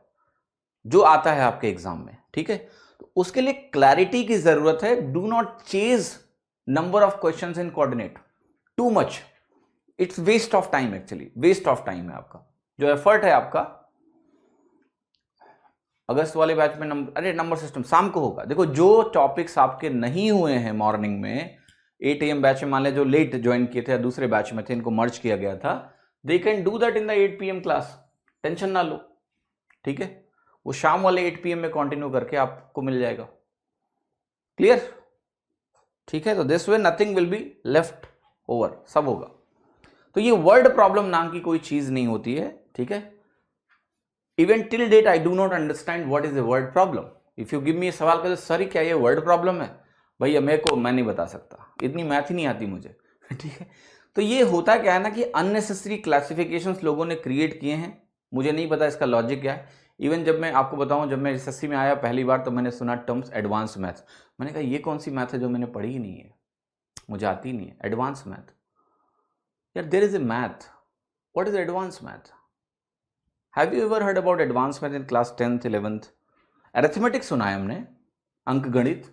जो आता है आपके एग्जाम में, ठीक है। तो उसके लिए क्लैरिटी की जरूरत है। Do not chase number of questions in coordinate too much, it's waste of time, actually waste of time है आपका। जो एफर्ट है आपका अगस्त वाले बैच में नंबर सिस्टम शाम को होगा। देखो जो टॉपिक्स आपके नहीं हुए हैं मॉर्निंग में 8 AM बैच में, मान ले जो लेट ज्वाइन किए थे या दूसरे बैच में थे, इनको मर्ज किया गया था, they can do that in the 8 PM class, tension ना लो, ठीक है। वो शाम वाले 8 PM में कंटिन्यू करके आपको मिल जाएगा, क्लियर, ठीक है। तो this way nothing will be left over, सब होगा। तो ये वर्ड प्रॉब्लम नाम की कोई चीज नहीं होती है, ठीक है। Even till date I do not understand what is a word problem. If you give me सवाल कर, सर क्या ये वर्ड प्रॉब्लम है, भैया मैं नहीं बता सकता, इतनी मैथ ही नहीं आती मुझे ठीक है। तो ये होता क्या है ना कि अननेसेसरी क्लासिफिकेशंस लोगों ने क्रिएट किए हैं, मुझे नहीं पता इसका लॉजिक क्या है। इवन जब मैं आपको बताऊं, जब मैं एसएससी में आया पहली बार तो मैंने सुना टर्म्स एडवांस मैथ, मैंने कहा ये कौन सी मैथ है जो मैंने पढ़ी ही नहीं है, मुझे आती नहीं है एडवांस मैथ। यार there is a math, what is advance math? Have you ever heard about advance math in class 10th 11th? Arithmetic सुना है हमने, अंक गणित,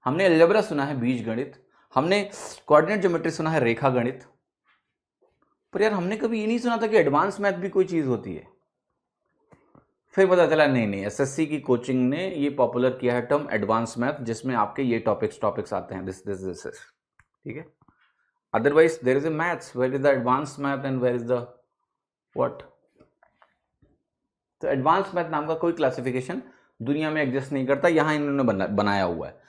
हमने अलजेब्रा सुना है, बीज गणित, हमने कोऑर्डिनेट ज्योमेट्री सुना है, रेखा गणित, पर यार हमने कभी ये नहीं सुना था कि एडवांस मैथ भी कोई चीज होती है। फिर पता चला नहीं, एसएससी की कोचिंग ने ये पॉपुलर किया है टर्म एडवांस मैथ, जिसमें आपके ये टॉपिक्स आते हैं, दिस, ठीक है। Otherwise there is a maths, where is the advance math and where is the what? तो एडवांस मैथ नाम का कोई क्लासिफिकेशन दुनिया में एग्जिस्ट नहीं करता, यहां इन्होंने बनाया हुआ है।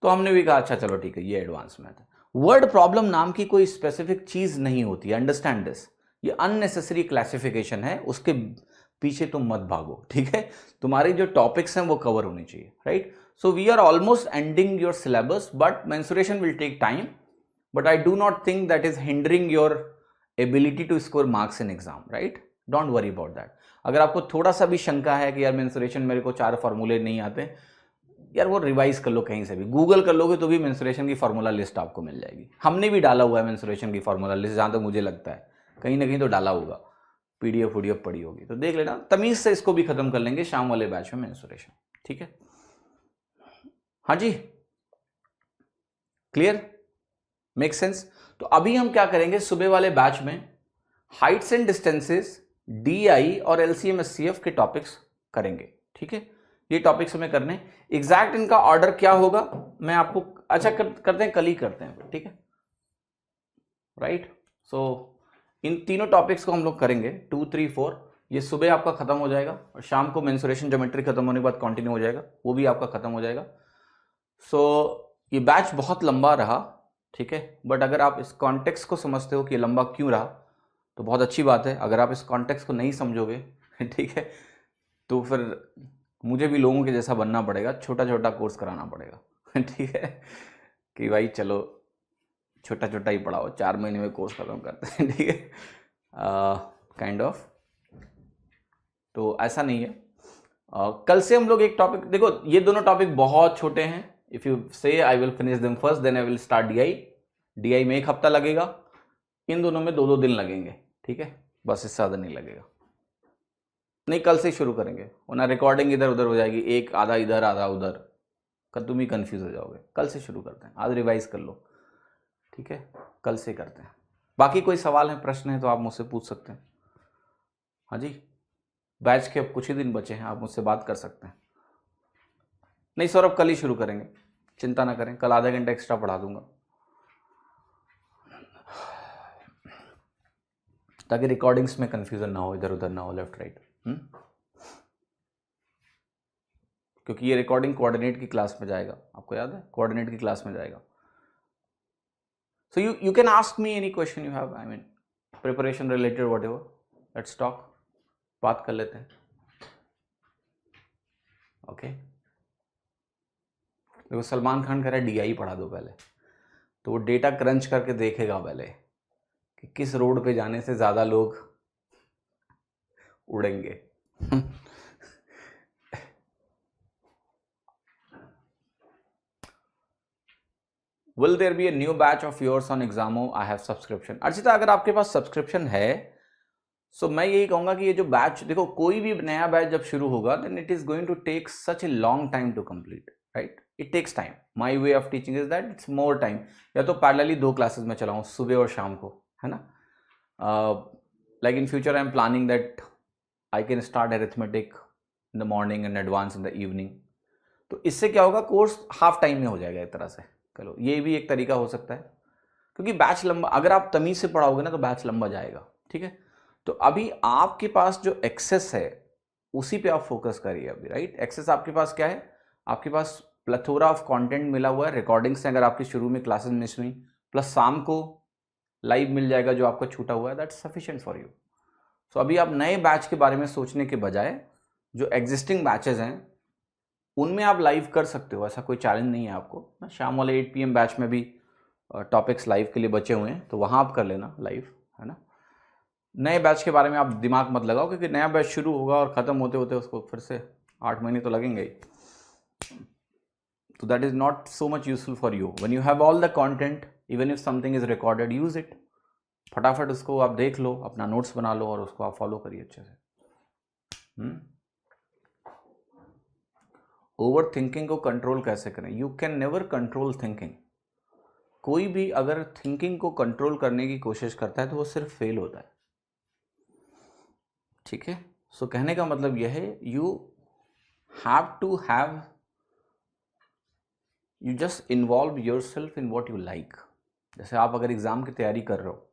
तो हमने भी कहा अच्छा चलो ठीक है ये एडवांस मैथ है। वर्ड प्रॉब्लम नाम की कोई स्पेसिफिक चीज नहीं होती, अंडरस्टैंड दिस। ये अननेसेसरी क्लासिफिकेशन है, उसके पीछे तुम मत भागो, ठीक है। तुम्हारे जो टॉपिक्स हैं वो कवर होने चाहिए, right. So we are almost ending your syllabus, but mensuration will take time, but I do not think that is hindering your ability to score marks in exam, right. Don't worry about that. अगर आपको थोड़ा सा भी शंका है कि यार मेंसुरेशन मेरे को 4 फॉर्मूले नहीं आते, यार वो रिवाइज कर लो, कहीं से भी गूगल कर लोगे तो भी मेंसुरेशन की फार्मूला लिस्ट आपको मिल जाएगी। हमने भी डाला हुआ है मेंसुरेशन की फार्मूला लिस्ट, जहां तक मुझे लगता है कहीं ना कहीं तो डाला होगा, पीडीएफ पड़ी होगी, तो देख लेना। तमीज से इसको भी खत्म कर लेंगे शाम वाले बैच में मेंसुरेशन, ठीक है। हाँ जी, क्लियर, मेक सेंस। तो अभी हम क्या करेंगे, सुबह वाले बैच में हाइट्स एंड डिस्टेंसेस, DI और LCM SCF के टॉपिक्स करेंगे, ठीक है। ये टॉपिक्स हमें करने, एग्जैक्ट इनका ऑर्डर क्या होगा मैं आपको, अच्छा करते हैं, कल ही करते हैं, ठीक है, राइट। सो इन तीनों टॉपिक्स को हम लोग करेंगे 2, 3, 4। ये सुबह आपका खत्म हो जाएगा और शाम को मेंसुरेशन ज्योमेट्री खत्म होने के बाद कंटिन्यू हो जाएगा, वो भी आपका खत्म हो जाएगा। सो ये बैच बहुत लंबा रहा, ठीक है, बट अगर आप इस कॉन्टेक्स्ट को समझते हो कि ये लंबा क्यों रहा तो बहुत अच्छी बात है। अगर आप इस कॉन्टेक्स्ट को नहीं समझोगे ठीक है, तो फिर मुझे भी लोगों के जैसा बनना पड़ेगा, छोटा छोटा कोर्स कराना पड़ेगा ठीक है, कि भाई चलो छोटा छोटा ही पढ़ाओ, 4 महीने में कोर्स खत्म करते हैं, ठीक है, काइंड ऑफ। तो ऐसा नहीं है। कल से हम लोग एक टॉपिक, देखो ये दोनों टॉपिक बहुत छोटे हैं। If you say I will finish them first then I will start DI में 1 हफ्ता लगेगा, इन दोनों में 2-2 दिन लगेंगे, ठीक है, बस इससे ज़्यादा नहीं लगेगा। नहीं, कल से शुरू करेंगे, वरना रिकॉर्डिंग इधर उधर हो जाएगी, एक आधा इधर आधा उधर, कल तुम ही कंफ्यूज हो जाओगे। कल से शुरू करते हैं, आज रिवाइज कर लो, ठीक है, कल से करते हैं। बाकी कोई सवाल है, प्रश्न है तो आप मुझसे पूछ सकते हैं। हाँ जी, बैच के अब कुछ ही दिन बचे हैं, आप मुझसे बात कर सकते हैं। नहीं सौरभ, कल ही शुरू करेंगे, चिंता ना करें, कल आधा घंटा एक्स्ट्रा पढ़ा दूंगा ताकि रिकॉर्डिंग्स में कंफ्यूजन ना हो, इधर उधर ना हो, लेफ्ट राइट। क्योंकि ये रिकॉर्डिंग कोऑर्डिनेट की क्लास में जाएगा, आपको याद है, कोऑर्डिनेट की क्लास में जाएगा। सो you can ask me any question you have, I mean preparation related whatever, let's talk, बात कर लेते हैं, ओके। देखो सलमान खान कह रहा है DI पढ़ा दो पहले, तो वो डेटा क्रंच करके देखेगा पहले कि किस रोड पे जाने से ज़्यादा लोग उड़ेंगे Will there be a new batch of yours on Examo? I have subscription. Archita, अगर आपके पास सब्सक्रिप्शन है सो मैं यही कहूँगा कि ये जो बैच, देखो कोई भी नया बैच जब शुरू होगा then it is going to take such a long time to complete, right, it takes time. My way of teaching is that it's more time. या तो पैरेलली 2 क्लासेस में चलाऊँ, सुबह और शाम को, है ना। Like in future I am planning that I can start arithmetic in the morning and advance in the evening. तो इससे क्या होगा, कोर्स हाफ टाइम में हो जाएगा एक तरह से। चलो ये भी एक तरीका हो सकता है, क्योंकि बैच लंबा, अगर आप तमीज से पढ़ाओगे ना तो बैच लंबा जाएगा, ठीक है। तो अभी आपके पास जो एक्सेस है उसी पे आप फोकस करिए अभी, राइट। एक्सेस आपके पास क्या है, आपके पास प्लेथोरा ऑफ कंटेंट मिला हुआ है, रिकॉर्डिंग्स हैं अगर आपकी शुरू में क्लासेस मिस हुई, प्लस शाम को लाइव मिल जाएगा जो आपका छूटा हुआ है, दैट्स सफिशिएंट फॉर यू। सो अभी आप नए बैच के बारे में सोचने के बजाय जो एग्जिस्टिंग बैचेज हैं उनमें आप लाइव कर सकते हो, ऐसा कोई चैलेंज नहीं है आपको। शाम वाले 8 PM बैच में भी टॉपिक्स लाइव के लिए बचे हुए हैं, तो वहाँ आप कर लेना लाइव, है ना। नए बैच के बारे में आप दिमाग मत लगाओ, क्योंकि नया बैच शुरू होगा और ख़त्म होते होते उसको फिर से 8 महीने तो लगेंगे ही। तो that is not so much useful for you. When you have all the content, even if something is recorded, use it. फटाफट उसको आप देख लो, अपना नोट्स बना लो और उसको आप फॉलो करिए अच्छे से। ओवर थिंकिंग को कंट्रोल कैसे करें? You can never control thinking. कोई भी अगर थिंकिंग को कंट्रोल करने की कोशिश करता है तो वो सिर्फ फेल होता है, ठीक है। सो कहने का मतलब यह है, you just involve your self in what you like. जैसे आप अगर एग्ज़ाम की तैयारी कर रहे हो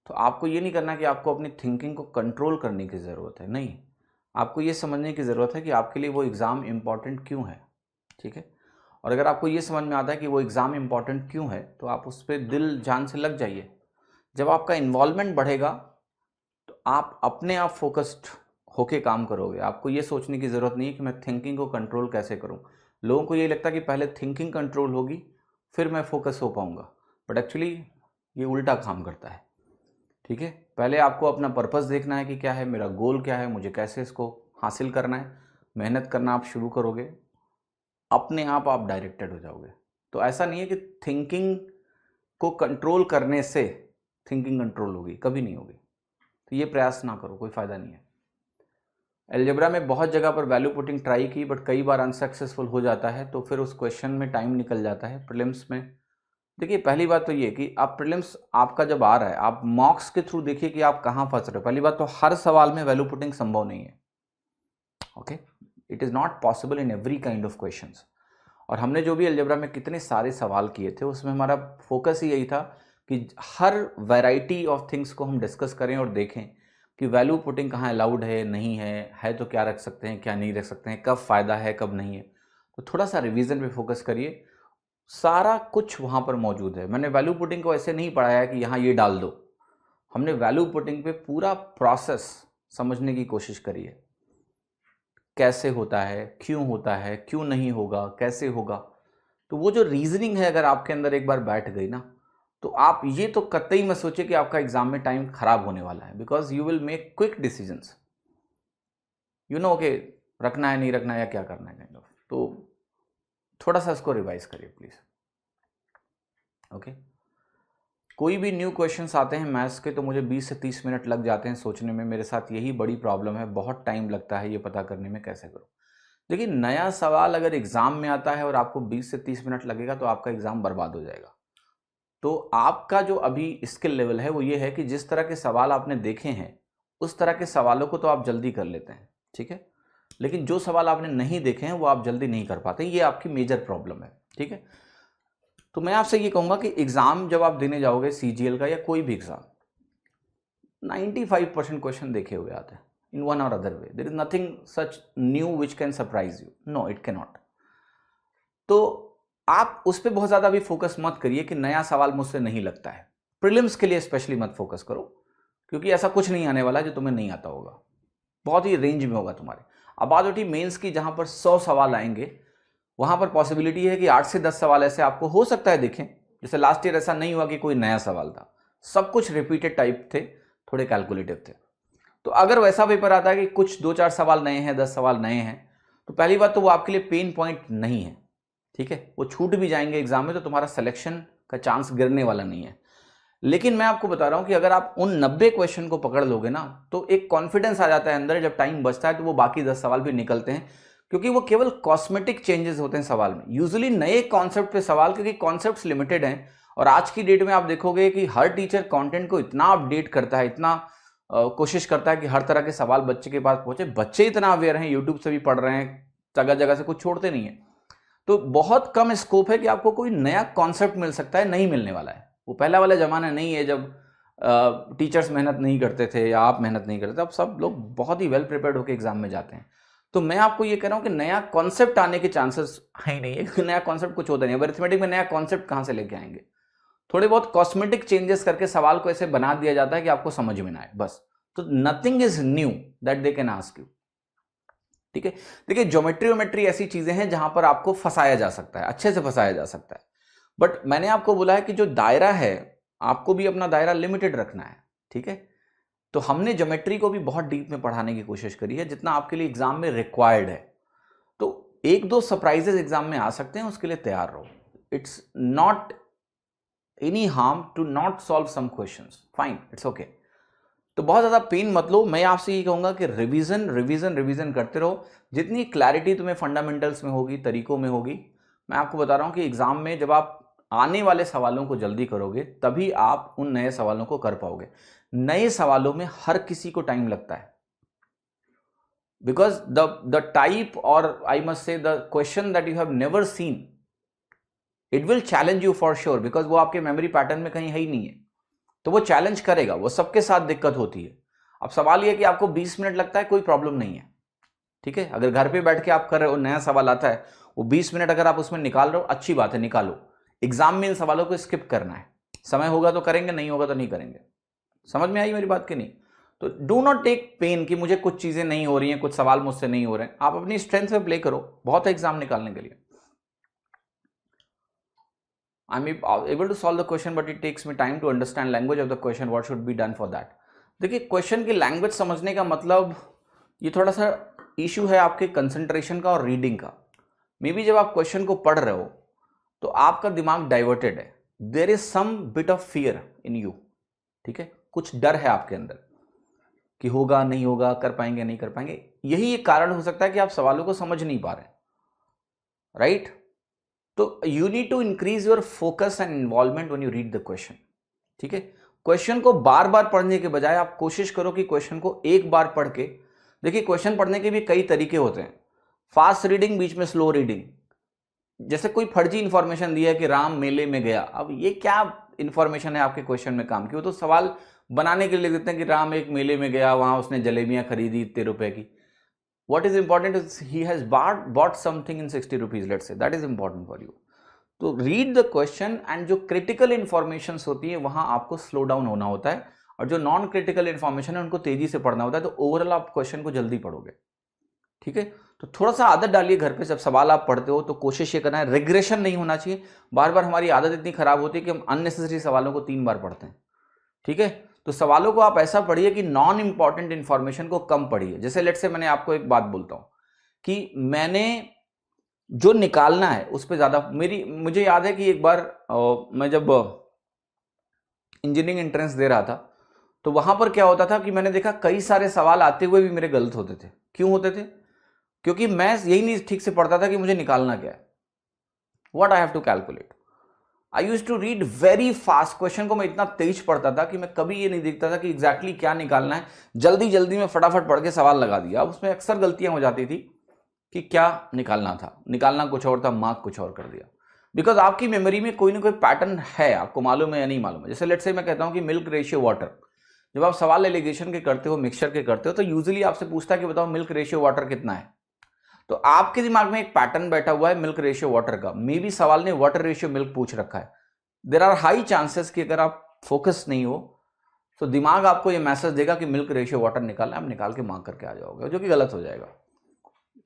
तो आपको ये नहीं करना कि आपको अपनी थिंकिंग को कंट्रोल करने की ज़रूरत है, नहीं, आपको ये समझने की ज़रूरत है कि आपके लिए वो एग्ज़ाम इम्पॉर्टेंट क्यों है, ठीक है। और अगर आपको ये समझ में आता है कि वो एग्ज़ाम इम्पॉर्टेंट क्यों है तो आप उस पर दिल जान से लग जाइए। जब आपका इन्वॉल्वमेंट बढ़ेगा तो आप अपने आप फोकस्ड होके काम करोगे। आपको ये सोचने की ज़रूरत नहीं है कि मैं थिंकिंग को कंट्रोल कैसे करूं। लोगों को ये लगता है कि पहले थिंकिंग कंट्रोल होगी फिर मैं फोकस हो पाऊंगा, बट एक्चुअली ये उल्टा काम करता है, ठीक है। पहले आपको अपना पर्पस देखना है कि क्या है, मेरा गोल क्या है, मुझे कैसे इसको हासिल करना है। मेहनत करना आप शुरू करोगे, अपने आप डायरेक्टेड हो जाओगे। तो ऐसा नहीं है कि थिंकिंग को कंट्रोल करने से थिंकिंग कंट्रोल होगी, कभी नहीं होगी। तो ये प्रयास ना करो, कोई फ़ायदा नहीं है। अलजेब्रा में बहुत जगह पर वैल्यू पुटिंग ट्राई की, बट कई बार अनसक्सेसफुल हो जाता है, तो फिर उस क्वेश्चन में टाइम निकल जाता है। प्रीलिम्स में देखिए पहली बात तो ये कि आप प्रीलिम्स आपका जब आ रहा है, आप मॉक्स के थ्रू देखिए कि आप कहाँ फंस रहे हो। पहली बात तो हर सवाल में वैल्यू पुटिंग संभव नहीं है, okay, it is not possible in every kind of questions. और हमने जो भी अलजेब्रा में कितने सारे सवाल किए थे उसमें हमारा फोकस ही यही था कि हर वैरायटी ऑफ थिंग्स को हम डिस्कस करें और देखें कि वैल्यू पुटिंग कहाँ अलाउड है, है तो क्या रख सकते हैं, क्या नहीं रख सकते हैं, कब फ़ायदा है कब नहीं है। तो थोड़ा सा रिवीजन पे फोकस करिए, सारा कुछ वहाँ पर मौजूद है। मैंने वैल्यू पुटिंग को ऐसे नहीं पढ़ाया कि यहाँ ये डाल दो, हमने वैल्यू पुटिंग पे पूरा प्रोसेस समझने की कोशिश करी है, कैसे होता है, क्यों नहीं होगा, कैसे होगा। तो वो जो रीजनिंग है अगर आपके अंदर एक बार बैठ गई ना, तो आप ये तो कतई मत सोचिए कि आपका एग्जाम में टाइम खराब होने वाला है, because you will make quick decisions, you know okay रखना है नहीं रखना है या क्या करना है काइंड ऑफ। तो थोड़ा सा इसको रिवाइज करिए प्लीज, ओके। कोई भी न्यू क्वेश्चंस आते हैं मैथ्स के तो मुझे 20 से 30 मिनट लग जाते हैं सोचने में, मेरे साथ यही बड़ी प्रॉब्लम है, बहुत टाइम लगता है ये पता करने में कैसे करूं। देखिए नया सवाल अगर एग्जाम में आता है और आपको 20 से 30 मिनट लगेगा तो आपका एग्जाम बर्बाद हो जाएगा। तो आपका जो अभी स्किल लेवल है वो ये है कि जिस तरह के सवाल आपने देखे हैं उस तरह के सवालों को तो आप जल्दी कर लेते हैं, ठीक है, लेकिन जो सवाल आपने नहीं देखे हैं वो आप जल्दी नहीं कर पाते, ये आपकी मेजर प्रॉब्लम है, ठीक है। तो मैं आपसे ये कहूँगा कि एग्ज़ाम जब आप देने जाओगे CGL का या कोई भी एग्ज़ाम, 95% क्वेश्चन देखे हुए आते हैं इन वन और other way, there is nothing such new which can surprise you, no it can not. तो आप उस पर बहुत ज़्यादा भी फोकस मत करिए कि नया सवाल मुझसे नहीं लगता है, प्रीलिम्स के लिए स्पेशली मत फोकस करो, क्योंकि ऐसा कुछ नहीं आने वाला जो तुम्हें नहीं आता होगा, बहुत ही रेंज में होगा तुम्हारे। अब बात होती मेंस की, जहाँ पर 100 सवाल आएंगे वहां पर पॉसिबिलिटी है कि 8 से 10 सवाल ऐसे आपको हो सकता है देखें, जैसे लास्ट ईयर ऐसा नहीं हुआ कि कोई नया सवाल था, सब कुछ रिपीटेड टाइप थे, थोड़े कैलकुलेटिव थे। तो अगर वैसा पेपर आता है कि कुछ 2-4 सवाल नए हैं, 10 सवाल नए हैं, तो पहली बात तो वो आपके लिए पेन पॉइंट नहीं है, ठीक है, वो छूट भी जाएंगे एग्जाम में तो तुम्हारा सिलेक्शन का चांस गिरने वाला नहीं है। लेकिन मैं आपको बता रहा हूं कि अगर आप उन 90 क्वेश्चन को पकड़ लोगे ना तो एक कॉन्फिडेंस आ जाता है अंदर, जब टाइम बचता है तो वो बाकी 10 सवाल भी निकलते हैं, क्योंकि वो केवल कॉस्मेटिक चेंजेस होते हैं सवाल में, यूजुअली नए कॉन्सेप्ट पे सवाल, क्योंकि कॉन्सेप्ट्स लिमिटेड हैं। और आज की डेट में आप देखोगे कि हर टीचर कंटेंट को इतना अपडेट करता है, इतना कोशिश करता है कि हर तरह के सवाल बच्चे के पास पहुंचे, बच्चे इतना अवेयर हैं, यूट्यूब से भी पढ़ रहे हैं, जगह जगह से कुछ छोड़ते नहीं है, तो बहुत कम स्कोप है कि आपको कोई नया कॉन्सेप्ट मिल सकता है, नहीं मिलने वाला है। वो पहला वाला जमाना नहीं है जब टीचर्स मेहनत नहीं करते थे या आप मेहनत नहीं करते, अब सब लोग बहुत ही वेल प्रिपेयर्ड होकर एग्जाम में जाते हैं। तो मैं आपको ये कह रहा हूं कि नया कॉन्सेप्ट आने के चांसेस है ही नहीं है, क्योंकि नया कॉन्सेप्ट कुछ होता नहीं है। अरिथमेटिक में नया कॉन्सेप्ट कहां से लेके आएंगे, थोड़े बहुत कॉस्मेटिक चेंजेस करके सवाल को ऐसे बना दिया जाता है कि आपको समझ में ना आए बस। तो nothing is knew that they can ask you, ठीक है। देखिए ज्योमेट्री ऐसी चीजें हैं जहां पर आपको फंसाया जा सकता है, अच्छे से फंसाया जा सकता है, बट मैंने आपको बोला है कि जो दायरा है आपको भी अपना दायरा लिमिटेड रखना है, ठीक है। तो हमने ज्योमेट्री को भी बहुत डीप में पढ़ाने की कोशिश करी है जितना आपके लिए एग्जाम में रिक्वायर्ड है। तो 1-2 सरप्राइजेस एग्जाम में आ सकते हैं, उसके लिए तैयार रहो। It's not any harm to not solve some questions, fine, it's okay. तो बहुत ज़्यादा पेन मत लो, मैं आपसे ये कहूँगा कि रिवीजन रिवीजन रिवीजन करते रहो, जितनी क्लैरिटी तुम्हें फंडामेंटल्स में होगी, तरीकों में होगी। मैं आपको बता रहा हूँ कि एग्जाम में जब आप आने वाले सवालों को जल्दी करोगे तभी आप उन नए सवालों को कर पाओगे। नए सवालों में हर किसी को टाइम लगता है, बिकॉज द टाइप और I must say the question that you have never seen, it will challenge you for sure, because वो आपके मेमोरी पैटर्न में कहीं है ही नहीं है, तो वो चैलेंज करेगा, वो सबके साथ दिक्कत होती है। अब सवाल ये कि आपको 20 मिनट लगता है, कोई प्रॉब्लम नहीं है, ठीक है। अगर घर पे बैठ के आप कर रहे हो, नया सवाल आता है, वो 20 मिनट अगर आप उसमें निकाल रहे हो, अच्छी बात है, निकालो। एग्जाम में इन सवालों को स्किप करना है, समय होगा तो करेंगे, नहीं होगा तो नहीं करेंगे। समझ में आई मेरी बात कि नहीं? तो डू नॉट टेक पेन कि मुझे कुछ चीजें नहीं हो रही हैं, कुछ सवाल मुझसे नहीं हो रहे हैं। आप अपनी स्ट्रेंथ पे प्ले करो, बहुत है एग्जाम निकालने के लिए। I'm able to solve the question, but it takes me time to understand language of the question. What should be done for that? देखिए क्वेश्चन की लैंग्वेज समझने का मतलब, ये थोड़ा सा इशू है आपके कंसंट्रेशन का और रीडिंग का। मे बी जब आप क्वेश्चन को पढ़ रहे हो तो आपका दिमाग डाइवर्टेड है, there is some bit of fear in you, ठीक है, कुछ डर है आपके अंदर कि होगा नहीं होगा, कर पाएंगे नहीं कर पाएंगे। यही एक कारण हो सकता है कि आप सवालों को समझ नहीं पा रहे, राइट? तो you need to increase your focus and involvement when you read the question, ठीक है। क्वेश्चन को बार बार पढ़ने के बजाय आप कोशिश करो कि क्वेश्चन को एक बार पढ़ के, देखिए क्वेश्चन पढ़ने के भी कई तरीके होते हैं, फास्ट रीडिंग, बीच में स्लो रीडिंग। जैसे कोई फर्जी इंफॉर्मेशन दिया है कि राम मेले में गया, अब ये क्या इंफॉर्मेशन है आपके क्वेश्चन में काम की? वो तो सवाल बनाने के लिए देते हैं कि राम एक मेले में गया, वहां उसने जलेबियां खरीदी इतने रुपए की। What is important is he has bought something in 60 rupees, let's say, that is important for you. तो रीड द क्वेश्चन एंड जो क्रिटिकल इंफॉर्मेशन होती है वहां आपको स्लो डाउन होना होता है, और जो नॉन क्रिटिकल इंफॉर्मेशन है उनको तेजी से पढ़ना होता है, तो ओवरऑल आप क्वेश्चन को जल्दी पढ़ोगे, ठीक है। तो थोड़ा सा आदत डालिए घर पे, जब सवाल आप पढ़ते हो तो कोशिश ये करना है, रिग्रेशन नहीं होना चाहिए। बार बार हमारी आदत इतनी खराब होती है कि हम अननेसेसरी सवालों को 3 बार पढ़ते हैं, ठीक है। तो सवालों को आप ऐसा पढ़िए कि नॉन इंपॉर्टेंट इंफॉर्मेशन को कम पढ़िए। जैसे लेट्स से मैंने आपको एक बात बोलता हूं कि मैंने जो निकालना है उस पर ज्यादा मुझे याद है कि एक बार मैं जब इंजीनियरिंग एंट्रेंस दे रहा था तो वहां पर क्या होता था कि मैंने देखा कई सारे सवाल आते हुए भी मेरे गलत होते थे। क्यों होते थे? क्योंकि मैं यही नहीं ठीक से पढ़ता था कि मुझे निकालना क्या है, what I have to calculate. I use to read very fast, question को मैं इतना तेज पढ़ता था कि मैं कभी ये नहीं देखता था कि एग्जैक्टली क्या निकालना है, जल्दी जल्दी में फटाफट पढ़ के सवाल लगा दिया। अब उसमें अक्सर गलतियां हो जाती थी कि क्या निकालना था, निकालना कुछ और था, मार्क कुछ और कर दिया। बिकॉज आपकी मेमोरी में कोई ना कोई पैटर्न है, आपको मालूम है या नहीं मालूम है। जैसे लेट्स से मैं कहता हूं कि मिल्क रेशियो वाटर, जब आप सवाल एलिगेशन के करते हो, मिक्सचर के करते हो, तो यूजुअली आपसे पूछता है कि बताओ मिल्क रेशियो वाटर कितना है। तो आपके दिमाग में एक पैटर्न बैठा हुआ है मिल्क रेशियो वाटर का, मे बी सवाल ने वाटर रेशियो मिल्क पूछ रखा है। देयर आर हाई चांसेस कि अगर आप फोकस नहीं हो तो दिमाग आपको ये मैसेज देगा कि मिल्क रेशियो वाटर निकालना है, आप निकाल के मार्क करके आ जाओगे, जो कि गलत हो जाएगा।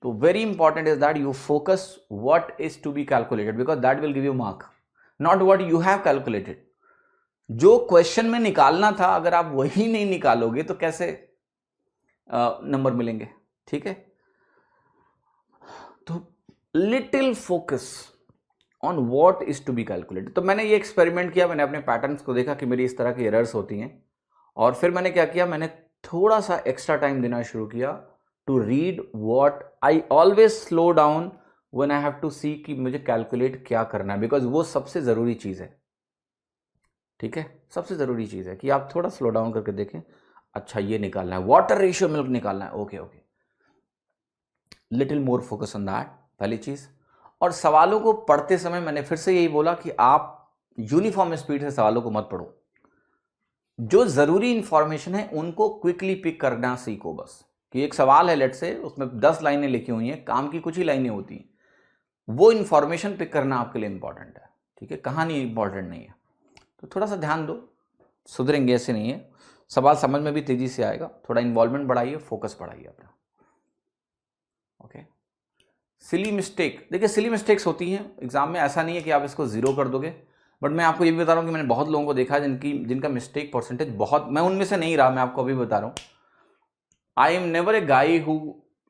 तो very important is that you focus what is to be calculated, because that will give you mark, not what you have calculated. जो क्वेश्चन में निकालना था अगर आप वही नहीं निकालोगे तो कैसे नंबर मिलेंगे, ठीक है। तो little focus on what is to be calculated. तो मैंने ये एक्सपेरिमेंट किया, मैंने अपने पैटर्न्स को देखा कि मेरी इस तरह की एरर्स होती हैं, और फिर मैंने क्या किया, मैंने थोड़ा सा एक्स्ट्रा टाइम देना शुरू किया to read what I always slow down when I have to see कि मुझे कैलकुलेट क्या करना है, बिकॉज वो सबसे जरूरी चीज है, ठीक है। सबसे जरूरी चीज है कि आप थोड़ा स्लो डाउन करके देखें, अच्छा ये निकालना है, वाटर रेशियो मिल्क निकालना है, okay okay, little more focus on that, पहली चीज। और सवालों को पढ़ते समय मैंने फिर से यही बोला कि आप यूनिफॉर्म स्पीड से सवालों को मत पढ़ो, जो जरूरी इंफॉर्मेशन है उनको क्विकली पिक करना सीखो। बस कि एक सवाल है लेट से, उसमें 10 लाइनें लिखी हुई हैं, काम की कुछ ही लाइनें होती हैं, वो इंफॉर्मेशन पिक करना आपके लिए इंपॉर्टेंट है, ठीक है। कहानी इंपॉर्टेंट नहीं है। तो थोड़ा सा ध्यान दो, सुधरेंगे ऐसे नहीं है, सवाल समझ में भी तेजी से आएगा। थोड़ा इन्वॉल्वमेंट बढ़ाइए, फोकस बढ़ाइए अपना, ओके। सिली मिस्टेक, देखिए सिली मिस्टेक्स होती हैं एग्जाम में, ऐसा नहीं है कि आप इसको 0 कर दोगे, बट मैं आपको ये भी बता रहा हूँ कि मैंने बहुत लोगों को देखा जिनका मिस्टेक परसेंटेज बहुत, मैं उनमें से नहीं रहा, मैं आपको अभी बता रहा हूँ। आई am never a guy who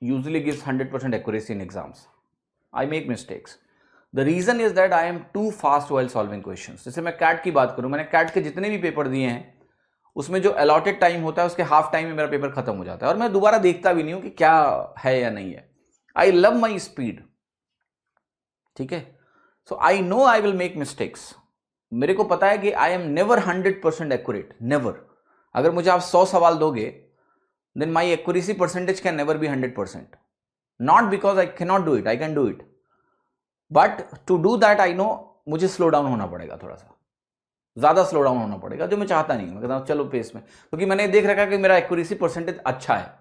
usually gives 100% accuracy in exams, I make mistakes. The reason is that I am too fast while solving questions. जैसे मैं कैट की बात करूं, मैंने कैट के जितने भी पेपर दिए हैं उसमें जो अलॉटेड टाइम होता है उसके हाफ टाइम में मेरा पेपर खत्म हो जाता है, और मैं दोबारा देखता भी नहीं हूं कि क्या है या नहीं है। आई लव माई स्पीड, ठीक है। So I know I will make mistakes, मेरे को पता है कि I am never 100% accurate, never. अगर मुझे आप 100 सवाल दोगे then my accuracy percentage can never be 100%, not because I can not do it, I can do it, but to do that I know मुझे स्लो डाउन होना पड़ेगा, थोड़ा सा ज्यादा स्लो डाउन होना पड़ेगा, जो मैं चाहता नहीं हूं। मैं कहता हूं चलो पेस में, क्योंकि मैंने देख रखा कि मेरा एक्यूरेसी परसेंटेज अच्छा है,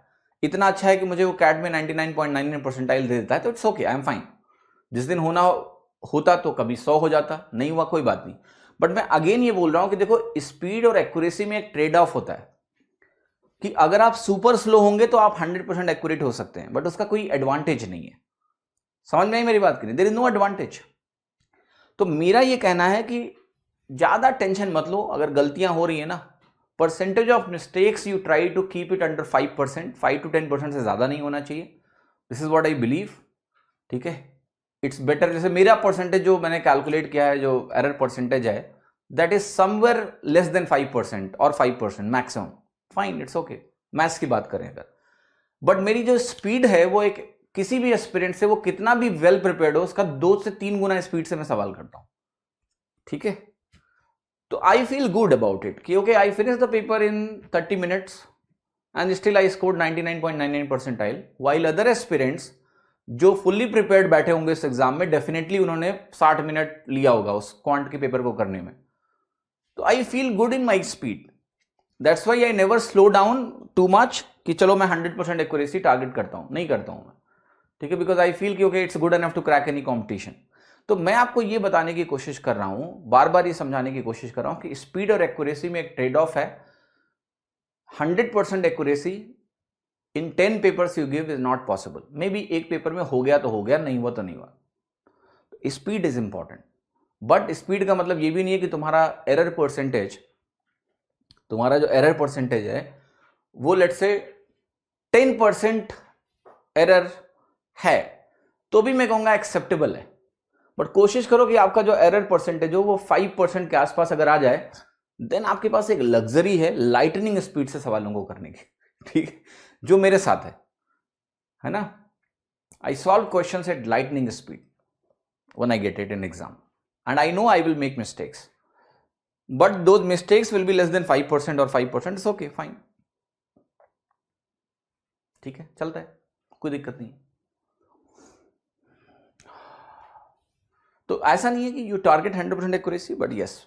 इतना अच्छा है कि मुझे वो कैट में 99.99 परसेंटाइल दे देता है, तो it's okay, I am fine. जिस दिन होता तो कभी 100 हो जाता, नहीं हुआ कोई बात नहीं। बट मैं अगेन ये बोल रहा हूं कि देखो स्पीड और एक्यूरेसी में एक ट्रेड ऑफ होता है कि अगर आप सुपर स्लो होंगे तो आप 100% एक्यूरेट हो सकते हैं, बट उसका कोई एडवांटेज नहीं है। समझ में आई मेरी बात? करिए, देयर इज नो एडवांटेज। तो मेरा ये कहना है कि ज्यादा टेंशन मत लो अगर गलतियां हो रही है ना, percentage of mistakes you try to keep it under 5%, 5 to 10% से ज्यादा नहीं होना चाहिए। This is what I believe, ठीक है। इट्स बेटर, जैसे मेरा परसेंटेज जो मैंने कैलकुलेट किया है, जो एरर परसेंटेज है, that is somewhere less than 5% और 5% maximum, fine, it's okay. Maths की बात करें अगर, बट मेरी जो स्पीड है वो एक किसी भी एस्पिरेंट से वो कितना भी वेल प्रिपेयर्ड हो, उसका 2 से 3 गुना स्पीड से मैं सवाल करता हूं, ठीक है। तो I feel good about it कि okay I finish the paper in 30 minutes and still I scored 99.99 percentile, while other aspirants जो फुल्ली प्रिपेयर्ड बैठे होंगे इस एग्जाम में, डेफिनेटली उन्होंने 60 मिनट लिया होगा उस क्वांट के पेपर को करने में। तो I feel good in my speed, that's why I never slow down too much कि चलो मैं 100% एक्यूरेसी टारगेट करता हूं, नहीं करता हूं मैं, ठीक है, बिकॉज आई फील कि okay it's good enough to crack any competition. तो मैं आपको ये बताने की कोशिश कर रहा हूं, बार बार ये समझाने की कोशिश कर रहा हूं कि स्पीड और एक्यूरेसी में एक ट्रेड ऑफ है। 100% accuracy in 10 papers you give is not possible. May be एक पेपर में हो गया तो हो गया, नहीं हुआ तो नहीं हुआ। Speed is important, but speed का मतलब ये भी नहीं है कि तुम्हारा एरर परसेंटेज, तुम्हारा जो एरर परसेंटेज है वो लेट्स से 10% एरर है तो भी मैं कहूंगा एक्सेप्टेबल है। बट कोशिश करो कि आपका जो एरर परसेंटेज हो वो 5% के आसपास अगर आ जाए, देन आपके पास एक लग्जरी है लाइटनिंग स्पीड से सवालों को करने की, ठीक है, जो मेरे साथ है ना। I solve questions eight lightning speed when I get it in exam and I know I will make mistakes, but those mistakes will be less than 5% और 5% इज ओके, फाइन, ठीक है, चलता है, कोई दिक्कत नहीं। तो ऐसा नहीं है कि you target 100% accuracy, but yes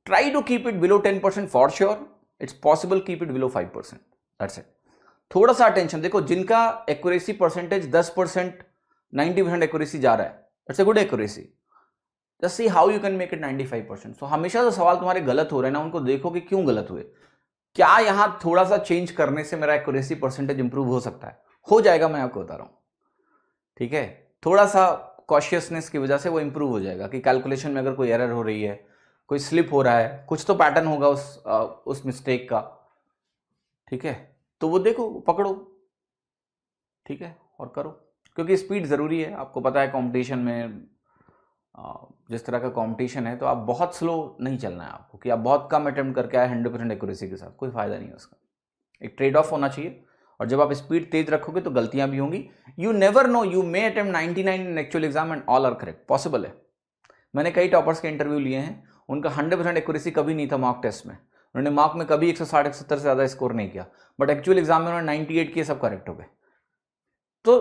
try to keep it below 10% for sure, it's possible keep it below 5%, that's it. थोड़ा सा अटेंशन, देखो जिनका एक्यूरेसी परसेंटेज 10%, 90% एक्यूरेसी जा रहा है, that's a good accuracy, just see how you can make it 95%। सो हमेशा जो सवाल तुम्हारे गलत हो रहे हैं ना, उनको देखो कि क्यों गलत हुए, क्या यहां थोड़ा सा चेंज करने से मेरा एक्यूरेसी परसेंटेज इंप्रूव हो सकता है, हो जाएगा, मैं आपको बता रहा हूं, ठीक है। थोड़ा सा कॉशियसनेस की वजह से वो इंप्रूव हो जाएगा कि कैलकुलेशन में अगर कोई एरर हो रही है, कोई स्लिप हो रहा है, कुछ तो पैटर्न होगा उस मिस्टेक का, ठीक है, तो वो देखो, पकड़ो, ठीक है, और करो, क्योंकि स्पीड जरूरी है। आपको पता है कंपटीशन में जिस तरह का कंपटीशन है, तो आप बहुत स्लो नहीं चलना है आपको कि आप बहुत कम अटेम्प्ट करके आए 100% एक्यूरेसी के साथ, कोई फायदा नहीं है उसका। एक ट्रेड ऑफ होना चाहिए, और जब आप स्पीड तेज रखोगे तो गलतियां भी होंगी। You never know, you may attempt 99 in actual exam and all are correct, possible है। मैंने कई टॉपर्स के इंटरव्यू लिए हैं, उनका 100% एक्यूरेसी कभी नहीं था मॉक टेस्ट में, उन्होंने मॉक में कभी 160 170 से ज्यादा स्कोर नहीं किया, बट एक्चुअल एग्जाम में उन्होंने 98 किए, सब करेक्ट हो गए। तो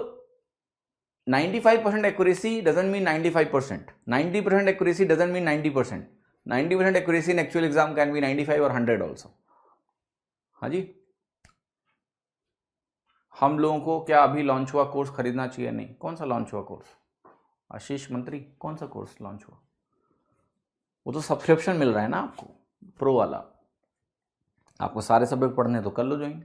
95% accuracy doesn't mean 95%, 90% accuracy doesn't mean 90%, 90% accuracy in actual exam can be 95 और 100 ऑल्सो। हाँ जी, हम लोगों को क्या अभी लॉन्च हुआ कोर्स खरीदना चाहिए? नहीं। कौन सा लॉन्च हुआ कोर्स? आशीष मंत्री, कौन सा कोर्स लॉन्च हुआ? वो तो सब्सक्रिप्शन मिल रहा है ना आपको, प्रो वाला। आपको सारे सब्जेक्ट पढ़ने तो कर लो ज्वाइन।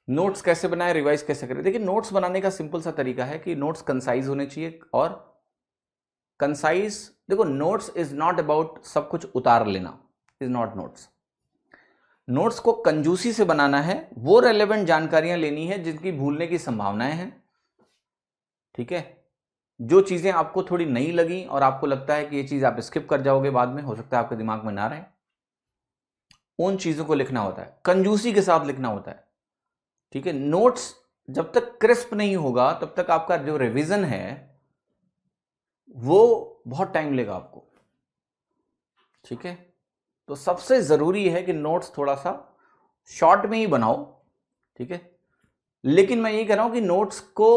नोट्स कैसे बनाए, रिवाइज कैसे करें? देखिए, नोट्स बनाने का सिंपल सा तरीका है कि नोट्स कंसाइज होने चाहिए, और कंसाइज, देखो नोट्स इज नॉट अबाउट सब कुछ उतार लेना, इज नॉट नोट्स। नोट्स को कंजूसी से बनाना है, वो रेलेवेंट जानकारियां लेनी है जिनकी भूलने की संभावनाएं हैं, ठीक है। जो चीजें आपको थोड़ी नई लगी और आपको लगता है कि ये चीज आप स्किप कर जाओगे बाद में, हो सकता है आपके दिमाग में ना रहे, उन चीजों को लिखना होता है, कंजूसी के साथ लिखना होता है, ठीक है। नोट्स जब तक क्रिस्प नहीं होगा तब तक आपका जो रिवीजन है वो बहुत टाइम लेगा आपको, ठीक है। तो सबसे जरूरी है कि नोट्स थोड़ा सा शॉर्ट में ही बनाओ, ठीक है। लेकिन मैं ये कह रहा हूं कि नोट्स को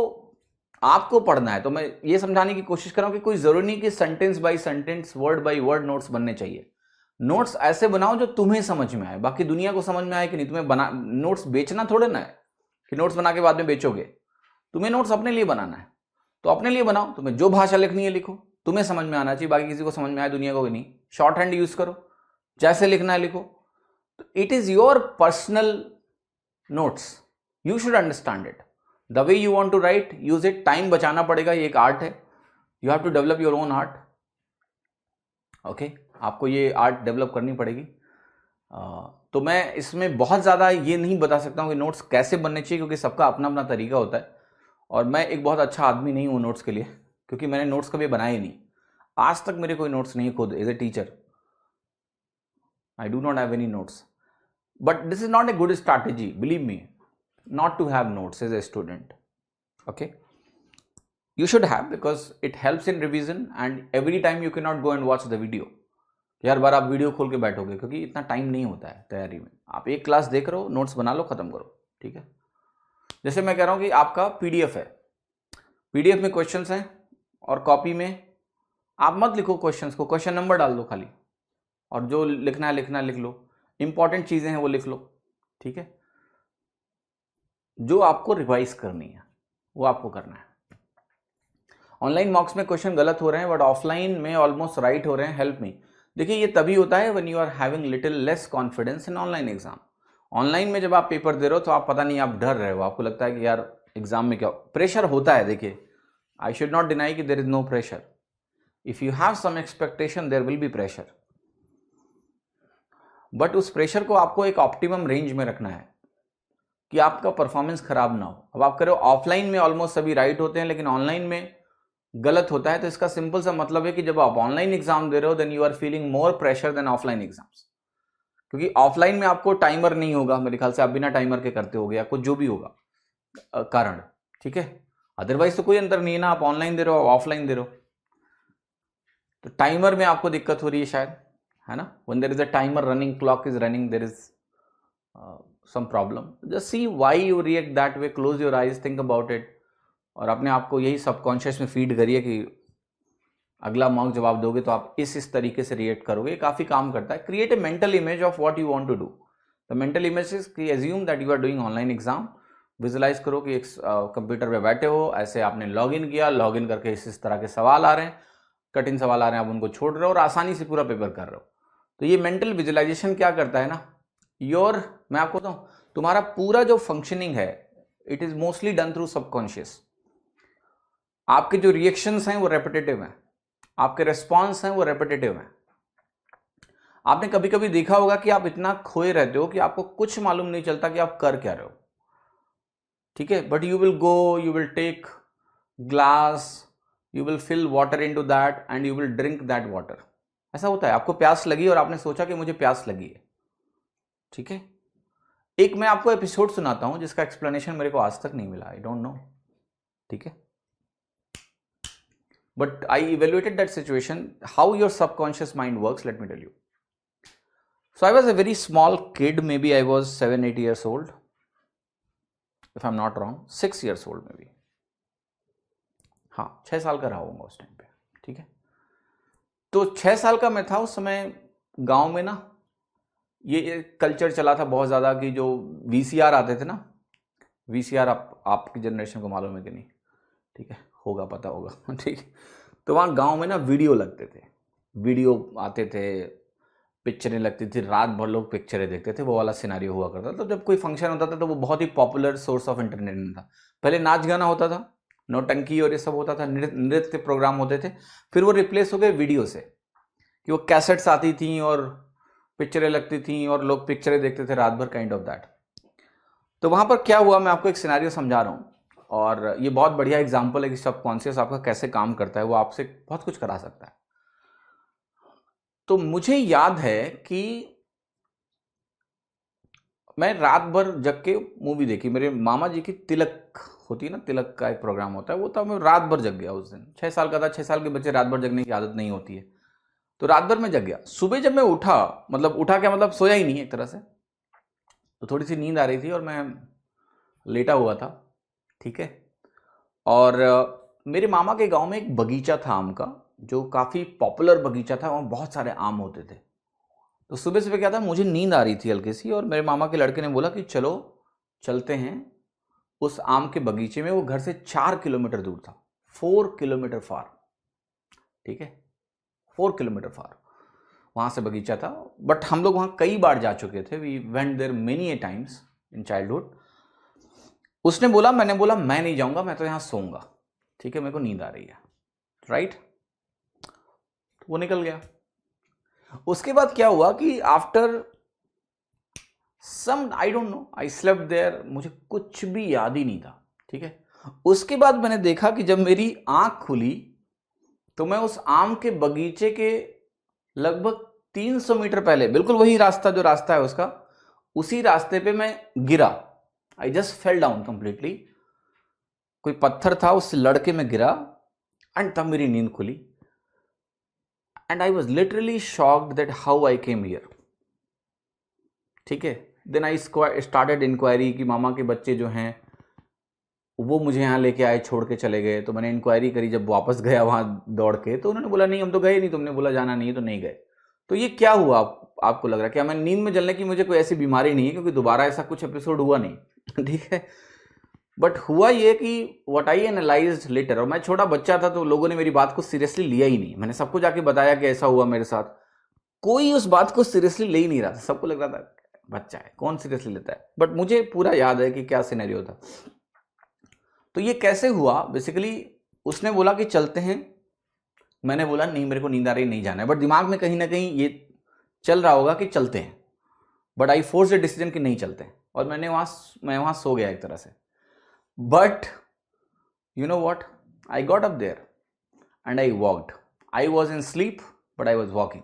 आपको पढ़ना है, तो मैं ये समझाने की कोशिश कर रहा हूं कि कोई जरूरी नहीं कि sentence by sentence, word by word notes बनने चाहिए। नोट्स ऐसे बनाओ जो तुम्हें समझ में आए, बाकी दुनिया को समझ में आए कि नहीं। तुम्हें बना नोट्स बेचना थोड़े ना है कि नोट्स बना के बाद में बेचोगे, तुम्हें नोट्स अपने लिए बनाना है, तो अपने लिए बनाओ। तुम्हें जो भाषा लिखनी है लिखो, तुम्हें समझ में आना चाहिए, बाकी किसी को समझ में आए दुनिया को भी नहीं। शॉर्ट हैंड यूज करो, जैसे लिखना है लिखो। तो it is your personal notes, you should understand it the way you want to write, use it. Time बचाना पड़ेगा, ये एक आर्ट है, you have to develop your own art, okay. आपको ये आर्ट डेवलप करनी पड़ेगी। तो मैं इसमें बहुत ज़्यादा ये नहीं बता सकता हूँ कि नोट्स कैसे बनने चाहिए, क्योंकि सबका अपना अपना तरीका होता है, और मैं एक बहुत अच्छा आदमी नहीं हूँ नोट्स के लिए, क्योंकि मैंने नोट्स कभी बनाए नहीं। आज तक मेरे कोई नोट्स नहीं खुद as a teacher, I do not have any notes. But this is not a good strategy, believe me, not to have notes as a student. Okay? You should have, because it helps in revision, and every time you cannot go and watch the video. हर बार आप वीडियो खोल के बैठोगे, क्योंकि इतना टाइम नहीं होता है तैयारी में. आप एक क्लास देख रहे हो, नोट्स बना लो, खत्म करो. ठीक है? जैसे मैं कह रहा हूँ कि आपका पीडीएफ है, पीडीएफ में क्वेश्चंस हैं, और कॉपी में आप मत लिखो क्वेश्चंस को, क्वेश्चन नंबर डाल दो खाली, और जो लिखना है लिख लो, इंपॉर्टेंट चीजें हैं वो लिख लो. ठीक है? जो आपको रिवाइज करनी है वो आपको करना है. ऑनलाइन मॉक्स में क्वेश्चन गलत हो रहे हैं, बट ऑफलाइन में ऑलमोस्ट राइट हो रहे हैं. Help me. देखिए, ये तभी होता है when you are having little less confidence in online exam. Online में जब आप पेपर दे रहे हो तो आप पता नहीं, आप डर रहे हो, आपको लगता है कि यार एग्जाम में क्या प्रेशर होता है. देखिए, आई शुड नॉट डिनाई कि there is no pressure. If you have some expectation, there will be pressure, but उस प्रेशर को आपको एक ऑप्टिमम रेंज में रखना है कि आपका परफॉर्मेंस खराब ना हो. अब आप कह रहे हो ऑफलाइन में ऑलमोस्ट सभी राइट होते हैं, लेकिन ऑनलाइन में गलत होता है, तो इसका सिंपल सा मतलब है कि जब आप ऑनलाइन एग्जाम दे रहे हो, then you are feeling more pressure than offline exams. क्योंकि ऑफलाइन में आपको टाइमर नहीं होगा, मेरे ख्याल से आप बिना टाइमर के करते होगे, या कुछ जो भी होगा कारण. ठीक है? अदरवाइज तो कोई अंतर नहीं है ना, आप ऑनलाइन दे रहे हो, ऑफलाइन दे रहे हो. तो टाइमर में आपको दिक्कत हो रही है शायद, है ना? When there is a timer running, clock is running, there is some problem. Just see why you react that way, close your eyes, think about it, और अपने आप को यही सबकॉन्शियस में फीड करिए कि अगला मॉक जब आप दोगे तो आप इस तरीके से रिएक्ट करोगे. काफ़ी काम करता है. Create a mental image of what you want to do. The mental image is कि assume that you are doing online exam. Visualize करो कि एक कंप्यूटर पे बैठे हो, ऐसे आपने लॉगिन किया, लॉगिन करके इस तरह के सवाल आ रहे हैं, कठिन सवाल आ रहे हैं, आप उनको छोड़ रहे हो और आसानी से पूरा पेपर कर रहे हो. तो ये मेंटल विजुलाइजेशन क्या करता है ना, मैं आपको बताऊं, तुम्हारा पूरा जो फंक्शनिंग है, it is mostly done through subconscious. आपके जो रिएक्शंस हैं वो रेपिटेटिव हैं, आपके रेस्पॉन्स हैं वो रेपिटेटिव हैं. आपने कभी कभी देखा होगा कि आप इतना खोए रहते हो कि आपको कुछ मालूम नहीं चलता कि आप कर क्या रहे हो. ठीक है? But you will go, you will take glass, you will fill water into that and you will drink that water. ऐसा होता है, आपको प्यास लगी और आपने सोचा कि मुझे प्यास लगी है. ठीक है? एक मैं आपको एपिसोड सुनाता हूं जिसका एक्सप्लेनेशन मेरे को आज तक नहीं मिला. आई डोंट नो. ठीक है? But I evaluated that situation, how your subconscious mind works. Let me tell you. So I was a very small kid, maybe I was 7-8 years old, if I'm not wrong, 6 years old maybe. हाँ, 6 साल का रहा होगा उस टाइम पे. ठीक है? तो 6 साल का मैं था उस समय. गांव में ना ये कल्चर चला था बहुत ज़्यादा कि जो VCR आते थे ना, VCR आपकी जनरेशन को मालूम है कि नहीं? ठीक है, होगा, पता होगा. ठीक है? तो वहाँ गांव में ना वीडियो लगते थे, वीडियो आते थे, पिक्चरें लगती थी, रात भर लोग पिक्चरें देखते थे, वो वाला सिनारियो हुआ करता था. तो जब कोई फंक्शन होता था तो वो बहुत ही पॉपुलर सोर्स ऑफ एंटरटेनमेंट था. पहले नाच गाना होता था, नौटंकी और ये सब होता था, नृत्य प्रोग्राम होते थे. फिर वो रिप्लेस हो गए वीडियो से, कि वो कैसेट्स आती थी और पिक्चरें लगती थी और लोग पिक्चरें देखते थे रात भर, काइंड ऑफ दैट. तो वहाँ पर क्या हुआ, मैं आपको एक सिनारियो समझा रहा हूँ, और ये बहुत बढ़िया एग्जाम्पल है कि सबकॉन्शियस आपका कैसे काम करता है, वो आपसे बहुत कुछ करा सकता है. तो मुझे याद है कि मैं रात भर जग के मूवी देखी. मेरे मामा जी की तिलक होती है ना, तिलक का एक प्रोग्राम होता है, वो था. मैं रात भर जग गया उस दिन. 6 साल का था. 6 साल के बच्चे रात भर जगने की आदत नहीं होती है, तो रात भर में जग गया. सुबह जब मैं उठा, मतलब उठा क्या, मतलब सोया ही नहीं एक तरह से, तो थोड़ी सी नींद आ रही थी और मैं लेटा हुआ था. ठीक है? और मेरे मामा के गांव में एक बगीचा था आम का, जो काफ़ी पॉपुलर बगीचा था. वहाँ बहुत सारे आम होते थे. तो सुबह सुबह क्या था, मुझे नींद आ रही थी हल्की सी, और मेरे मामा के लड़के ने बोला कि चलो चलते हैं उस आम के बगीचे में. वो घर से 4 किलोमीटर दूर था, 4 किलोमीटर फार. ठीक है? 4 किलोमीटर फार वहाँ से बगीचा था. बट हम लोग वहाँ कई बार जा चुके थे. We went there many a times in childhood. उसने बोला, मैंने बोला मैं नहीं जाऊंगा, मैं तो यहाँ सोऊंगा. ठीक है? मेरे को नींद आ रही है. राइट? वो निकल गया. उसके बाद क्या हुआ कि after some, I don't know, I slept there. मुझे कुछ भी याद ही नहीं था. ठीक है? उसके बाद मैंने देखा कि जब मेरी आंख खुली तो मैं उस आम के बगीचे के लगभग 300 मीटर पहले बिल्कुल वही रास्ता जो रास्ता है उसका, उसी रास्ते पे मैं गिरा। I just fell down completely. कोई पत्थर था, उससे लड़के मैं गिरा एंड तब मेरी नींद खुली। And I was literally shocked that how I came here. ठीक है, देन आई स्टार्टेड इंक्वायरी कि मामा के बच्चे जो हैं वो मुझे यहाँ लेके आए, छोड़ के चले गए। तो मैंने इंक्वायरी करी, जब वापस गया वहाँ दौड़ के, तो उन्होंने बोला नहीं हम तो गए नहीं, तुमने बोला जाना नहीं है तो नहीं गए। तो ये क्या हुआ आपको लग रहा है? क्या मैं नींद में जलने की मुझे कोई ऐसी बीमारी नहीं है, क्योंकि दोबारा ऐसा कुछ एपिसोड हुआ नहीं। ठीक है, बट हुआ ये कि व्हाट आई एनालाइज्ड लेटर, और मैं छोटा बच्चा था तो लोगों ने मेरी बात को सीरियसली लिया ही नहीं। मैंने सबको जाके बताया कि ऐसा हुआ मेरे साथ, कोई उस बात को सीरियसली ले ही नहीं रहा था। सबको लग रहा था बच्चा है, कौन सीरियसली लेता है। बट मुझे पूरा याद है कि क्या सिनेरियो था। तो ये कैसे हुआ, बेसिकली उसने बोला कि चलते हैं, मैंने बोला नहीं मेरे को नींद आ रही, नहीं जाना है। बट दिमाग में कहीं ना कहीं ये चल रहा होगा कि चलते हैं, but I force the decision कि नहीं चलते हैं, और मैं वहां सो गया एक तरह से। But you know what, I got up there and I walked. I was in sleep but I was walking.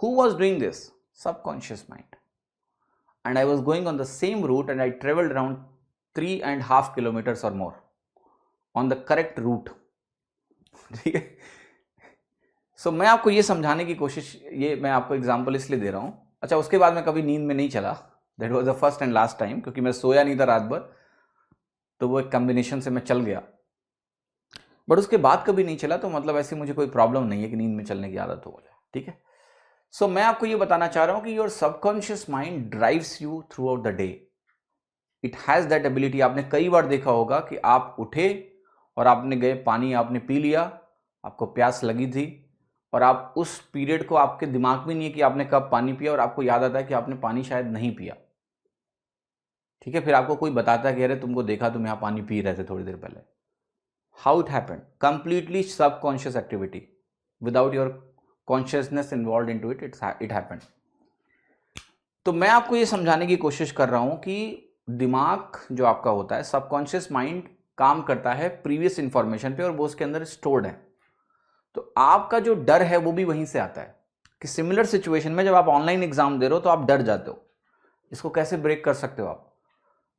Who was doing this? Subconscious mind. And I was going on the same route and I traveled around 3.5 kilometers or more on the correct route. ठीक है, सो मैं आपको ये समझाने की कोशिश, ये मैं आपको एग्जांपल इसलिए दे रहा हूं। अच्छा, उसके बाद मैं कभी नींद में नहीं चला, that was the first and last time, क्योंकि मैं सोया नहीं था रात भर, तो वो एक कॉम्बिनेशन से मैं चल गया। बट उसके बाद कभी नहीं चला, तो मतलब ऐसी मुझे कोई प्रॉब्लम नहीं है कि नींद में चलने की आदत हो जाए। ठीक है, सो मैं आपको ये बताना चाह रहा हूं कि your subconscious mind drives you through out the day. It has that ability. आपने कई बार देखा होगा कि आप उठे और आपने गए, पानी आपने पी लिया, आपको प्यास लगी थी, और आप उस पीरियड को आपके दिमाग में नहीं है कि आपने कब पानी पिया, और आपको याद आता है कि आपने पानी शायद नहीं पिया। ठीक है, फिर आपको कोई बताता है कि अरे तुमको देखा, तुम यहां पानी पी रहे थे थोड़ी देर पहले। How it happened? Completely subconscious activity, without your consciousness involve into it, it happened. तो मैं आपको ये समझाने की कोशिश कर रहा हूं कि दिमाग जो आपका होता है, सबकॉन्शियस माइंड काम करता है प्रीवियस इंफॉर्मेशन पे, और वो उसके अंदर स्टोर्ड है। तो आपका जो डर है वो भी वहीं से आता है कि सिमिलर सिचुएशन में जब आप ऑनलाइन एग्जाम दे रहे हो तो आप डर जाते हो। इसको कैसे ब्रेक कर सकते हो आप?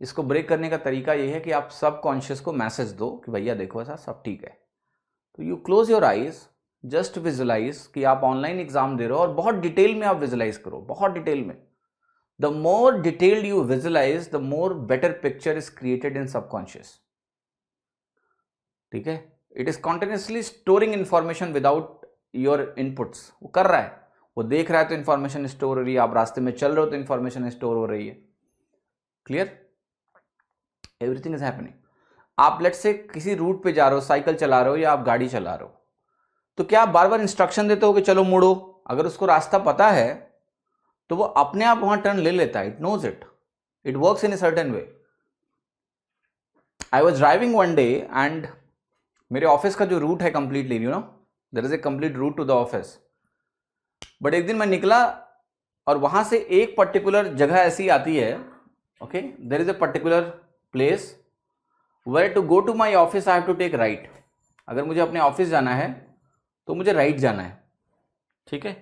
इसको ब्रेक करने का तरीका ये है कि आप सबकॉन्शियस को मैसेज दो कि भैया देखो ऐसा सब ठीक है। तो you close your eyes, just visualise कि आप ऑनलाइन एग्जाम दे रहे हो, और बहुत डिटेल में आप विजुलाइज करो, बहुत डिटेल में। The more detailed you visualise, the more better picture is created in subconscious. ठीक है, it is continuously storing information without your inputs. वो कर रहा है, वो देख रहा है तो इंफॉर्मेशन स्टोर हो रही है, आप रास्ते में चल रहे हो तो इंफॉर्मेशन स्टोर हो रही है। क्लियर? Everything is happening. आप लेट्स से किसी रूट पे जा रहे हो, साइकिल चला रहे हो या आप गाड़ी चला रहे हो, तो क्या आप बार बार इंस्ट्रक्शन देते हो कि चलो मुड़ो? अगर उसको रास्ता पता है तो वो अपने आप वहां टर्न ले लेता है। It knows it, it works in a certain way. I was driving one day and मेरे ऑफिस का जो रूट है completely, you know there is a complete route to the office. But एक दिन मैं निकला और वहां से एक पर्टिकुलर जगह ऐसी आती है, okay, there is a particular place where to go to my office I have to take right. अगर मुझे अपने ऑफिस जाना है तो मुझे राइट जाना है। ठीक है,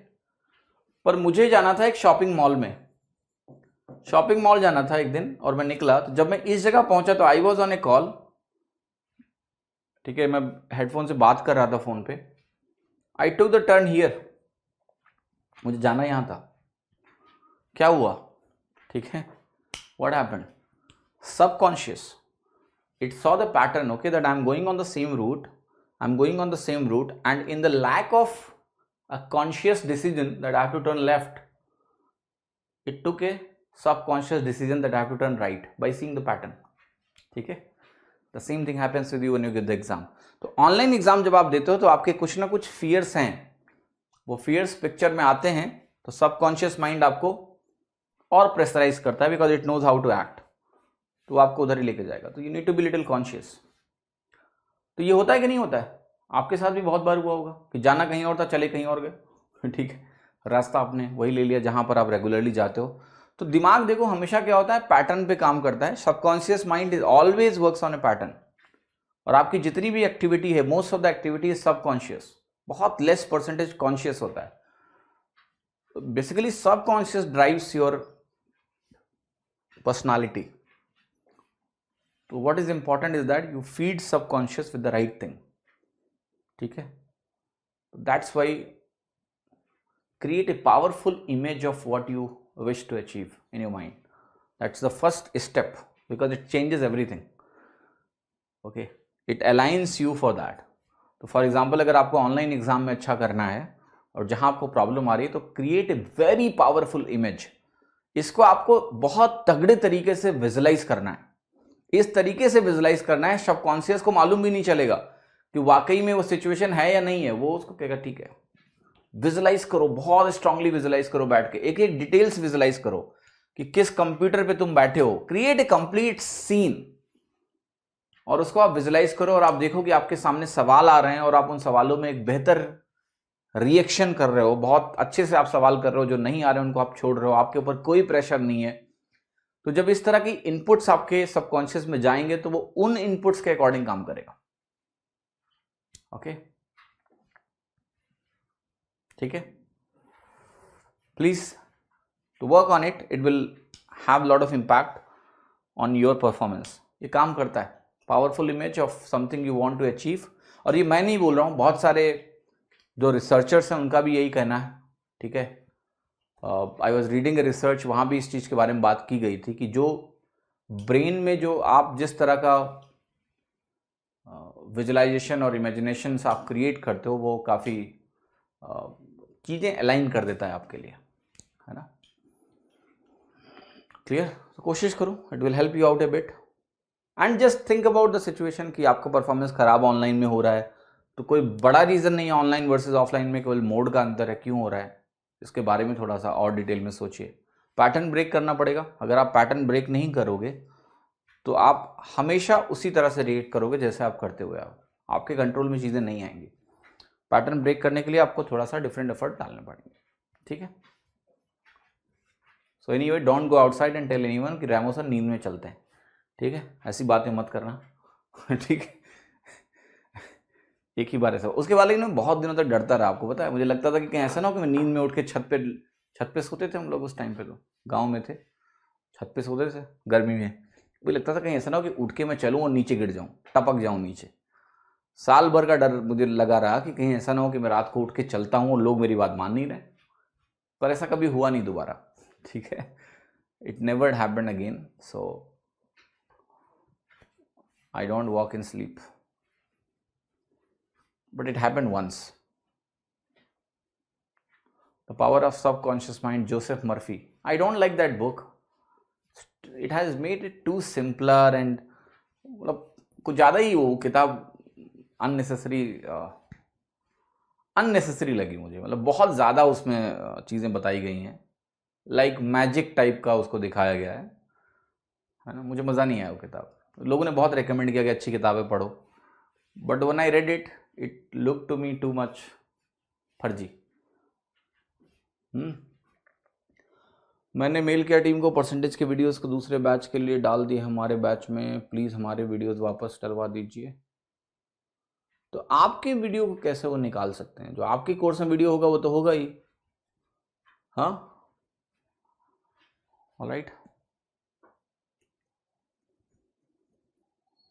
पर मुझे जाना था एक शॉपिंग मॉल में, शॉपिंग मॉल जाना था एक दिन, और मैं निकला। तो जब मैं इस जगह पहुंचा तो I was on A call. ठीक है, मैं हेडफोन से बात कर रहा था फोन पे। आई टुक द टर्न हियर, मुझे जाना यहां था। क्या हुआ? ठीक है, what happened? Subconscious, it saw the pattern, okay, that I'm going on the same route, and in the lack of a conscious decision that I have to turn left, it took a subconscious decision that I have to turn right by seeing the pattern. ठीक है, the same thing happens with you when you get the exam. तो ऑनलाइन एग्जाम जब आप देते हो तो आपके कुछ ना कुछ फियर्स हैं, वो फियर्स पिक्चर में आते हैं, तो सबकॉन्शियस माइंड आपको और प्रेशराइज करता है, because it knows how to act, तो आपको उधर ही लेके जाएगा। तो you need to be little conscious. तो ये होता है कि नहीं होता है? आपके साथ भी बहुत बार हुआ होगा कि जाना कहीं और था, चले कहीं और गए। ठीक है, रास्ता आपने वही ले लिया जहां पर आप रेगुलरली जाते हो। तो दिमाग देखो हमेशा क्या होता है, पैटर्न पे काम करता है। Subconscious mind is always works on a pattern, और आपकी जितनी भी एक्टिविटी है, most of the activity is subconscious, बहुत लेस परसेंटेज कॉन्शियस होता है। Basically subconscious drives your personality. तो what is important is that you feed subconscious with the right thing. ठीक है, that's why create a powerful image of what you wish to achieve in your mind. That's the first step because it changes everything. Okay, it aligns you for that. तो फॉर एग्जाम्पल अगर आपको ऑनलाइन एग्जाम में अच्छा करना है और जहां आपको प्रॉब्लम आ रही है तो create a very powerful image. इसको आपको बहुत तगड़े तरीके से विजुलाइज करना है. इस तरीके से विजुलाइज करना है सबकॉन्शियस को मालूम भी नहीं चलेगा कि वाकई में वो सिचुएशन है या नहीं है. वो उसको कहेगा ठीक है. विजुलाइज करो, बहुत स्ट्रांगली विजुलाइज करो, बैठ के एक एक डिटेल्स विजुलाइज करो कि किस कंप्यूटर पे तुम बैठे हो. क्रिएट ए कंप्लीट सीन और उसको आप विजुलाइज करो और आप देखो कि आपके सामने सवाल आ रहे हैं और आप उन सवालों में एक बेहतर रिएक्शन कर रहे हो. बहुत अच्छे से आप सवाल कर रहे हो. जो नहीं आ रहे हैं उनको आप छोड़ रहे हो. आपके ऊपर कोई प्रेशर नहीं है. तो जब इस तरह की इनपुट्स आपके सबकॉन्शियस में जाएंगे तो वो उन इनपुट्स के अकॉर्डिंग काम करेगा. ओके, ठीक है. Please to work on it. It will have lot of impact on your performance. ये काम करता है. Powerful image of something you want to achieve. और ये मैं नहीं बोल रहा हूं, बहुत सारे जो रिसर्चर्स हैं उनका भी यही कहना है. ठीक है, I was reading a research, वहाँ भी इस चीज़ के बारे में बात की गई थी कि जो ब्रेन में जो आप जिस तरह का विजुलाइजेशन और इमेजिनेशन आप क्रिएट करते हो वो काफ़ी चीज़ें अलाइन कर देता है आपके लिए, है ना. क्लियर. तो कोशिश करो, it will help you out A bit. And just think about the situation कि आपका परफॉर्मेंस खराब ऑनलाइन में हो रहा है तो कोई बड़ा रीज़न नहीं है ऑनलाइन वर्सेस ऑफलाइन में, केवल मोड का अंतर है. क्यों हो रहा है इसके बारे में थोड़ा सा और डिटेल में सोचिए. पैटर्न ब्रेक करना पड़ेगा. अगर आप पैटर्न ब्रेक नहीं करोगे तो आप हमेशा उसी तरह से रिएक्ट करोगे जैसे आप करते हुए आओ. आपके कंट्रोल में चीज़ें नहीं आएंगी. पैटर्न ब्रेक करने के लिए आपको थोड़ा सा डिफरेंट एफर्ट डालने पड़ेंगे. ठीक है. So anyway, don't go outside and tell anyone कि रैमो सर नींद में चलते हैं. ठीक है, ऐसी बातें मत करना. ठीक है. एक ही बार ऐसा. उसके वाले में बहुत दिनों तक डरता रहा. आपको पता है, मुझे लगता था कि कहीं ऐसा ना हो कि मैं नींद में उठ के छत पे सोते थे हम लोग उस टाइम पे. तो गांव में थे, छत पे सोते थे गर्मी में. मुझे लगता था कहीं ऐसा ना हो कि उठ के मैं चलूँ और नीचे गिर जाऊँ, टपक जाऊँ नीचे. साल भर का डर मुझे लगा रहा कि कहीं ऐसा ना हो कि मैं रात को उठ के चलता हूँ और लोग मेरी बात मान नहीं रहे. पर ऐसा कभी हुआ नहीं दोबारा. ठीक है, it never happened again. So I don't walk in sleep, but it happened once. The Power of Subconscious Mind, Joseph Murphy. I don't like that book. It has made it too simpler and मतलब कुछ ज़्यादा ही वो किताब अननेसेसरी लगी मुझे. मतलब बहुत ज़्यादा उसमें चीज़ें बताई गई हैं. लाइक मैजिक टाइप का उसको दिखाया गया है ना. मुझे मज़ा नहीं आया वो किताब. लोगों ने बहुत रिकमेंड किया कि अच्छी किताबें पढ़ो, but when I read it it looked to me too much फर्जी. मैंने मेल किया टीम को, परसेंटेज के वीडियोस को दूसरे बैच के लिए डाल दिए हमारे बैच में. प्लीज़ हमारे वीडियोस वापस डलवा दीजिए. तो आपके वीडियो को कैसे वो निकाल सकते हैं? जो आपके कोर्स में वीडियो होगा वो तो होगा ही. हाँ, alright.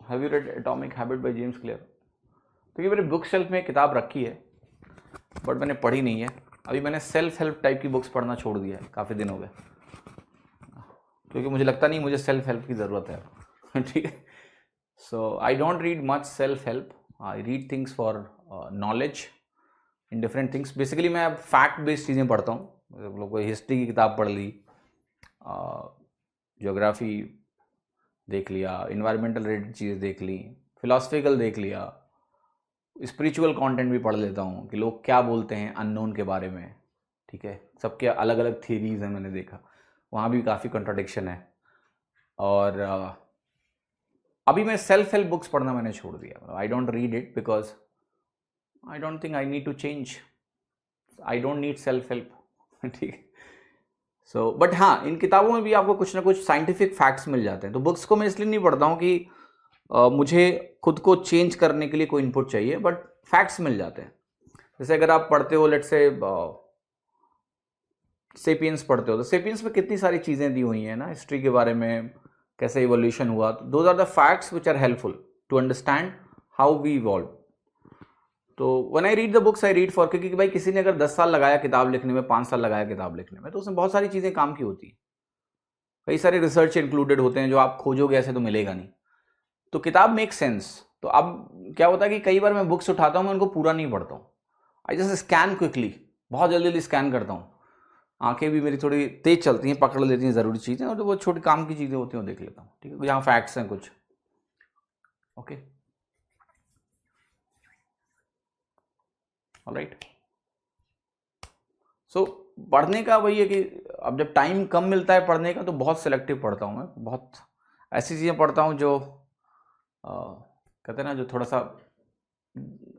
Have you read atomic habit by James clear? तो ये मेरे बुक शेल्फ में किताब रखी है बट मैंने पढ़ी नहीं है. अभी मैंने सेल्फ हेल्प टाइप की बुक्स पढ़ना छोड़ दिया है. काफ़ी दिन हो गए क्योंकि मुझे लगता नहीं मुझे सेल्फ हेल्प की ज़रूरत है. ठीक है. So I don't read much self help. I read things for knowledge in different things. Basically मैं अब फैक्ट बेस्ड चीज़ें पढ़ता हूँ. लोग कोई हिस्ट्री की किताब पढ़ ली, ज्योग्राफी देख लिया, इन्वायरमेंटल रिलेटेड चीज़ देख ली, फिलोसफिकल देख लिया, स्पिरिचुअल कंटेंट भी पढ़ लेता हूँ कि लोग क्या बोलते हैं अननोन के बारे में. ठीक है, सबके अलग अलग थ्योरीज हैं. मैंने देखा वहाँ भी काफ़ी कंट्राडिक्शन है. और अभी मैं सेल्फ हेल्प बुक्स पढ़ना मैंने छोड़ दिया. I don't read it because I don't think I need to change. I don't need self help. ठीक है. सो बट हाँ, इन किताबों में भी आपको कुछ ना कुछ साइंटिफिक फैक्ट्स मिल जाते हैं. तो बुक्स को मैं इसलिए नहीं पढ़ता हूँ कि मुझे खुद को चेंज करने के लिए कोई इनपुट चाहिए, बट फैक्ट्स मिल जाते हैं. जैसे अगर आप पढ़ते हो लेट्स से सेपियंस पढ़ते हो तो सेपियंस में कितनी सारी चीज़ें दी हुई हैं ना, हिस्ट्री के बारे में, कैसे इवोल्यूशन हुआ। तो those are the facts which are helpful to understand how we evolve. तो when I read the books I read for, क्योंकि भाई किसी ने अगर 10 साल लगाया किताब लिखने में, 5 साल लगाया किताब लिखने में, तो उसमें बहुत सारी चीज़ें काम की होती है, कई सारे रिसर्च इंक्लूडेड होते हैं जो आप खोजोगे ऐसे तो मिलेगा नहीं। तो किताब मेक सेंस। तो अब क्या होता है कि कई बार मैं बुक्स उठाता हूँ, मैं उनको पूरा नहीं पढ़ता हूँ, आई जस्ट स्कैन क्विकली, बहुत जल्दी जल्दी स्कैन करता हूँ। आंखें भी मेरी थोड़ी तेज चलती हैं, पकड़ लेती हैं ज़रूरी चीज़ें, और जो वो छोटी काम की चीज़ें होती हैं वो देख लेता हूँ, ठीक है, जहाँ फैक्ट्स हैं कुछ। Okay, alright. सो पढ़ने का वही है कि अब जब टाइम कम मिलता है पढ़ने का तो बहुत सिलेक्टिव पढ़ता हूँ मैं, बहुत ऐसी चीज़ें पढ़ता हूँ जो कहते हैं ना, जो थोड़ा सा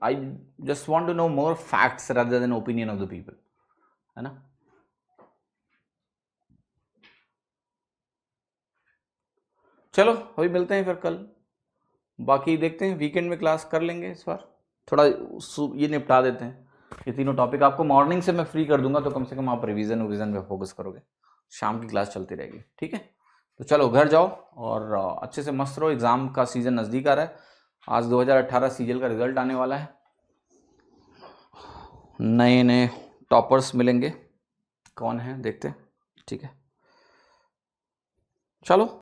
I just want to know more facts rather than opinion of the people, है ना। चलो अभी मिलते हैं फिर कल, बाकी देखते हैं वीकेंड में क्लास कर लेंगे इस बार, थोड़ा ये निपटा देते हैं ये तीनों टॉपिक। आपको मॉर्निंग से मैं फ्री कर दूंगा तो कम से कम आप रिवीजन पे फोकस करोगे, शाम की क्लास चलती रहेगी, ठीक है। तो चलो घर जाओ और अच्छे से मस्त रहो, एग्ज़ाम का सीज़न नज़दीक आ रहा है। आज 2018 सीजल का रिजल्ट आने वाला है, नए नए टॉपर्स मिलेंगे, कौन है देखते हैं, ठीक है, चलो।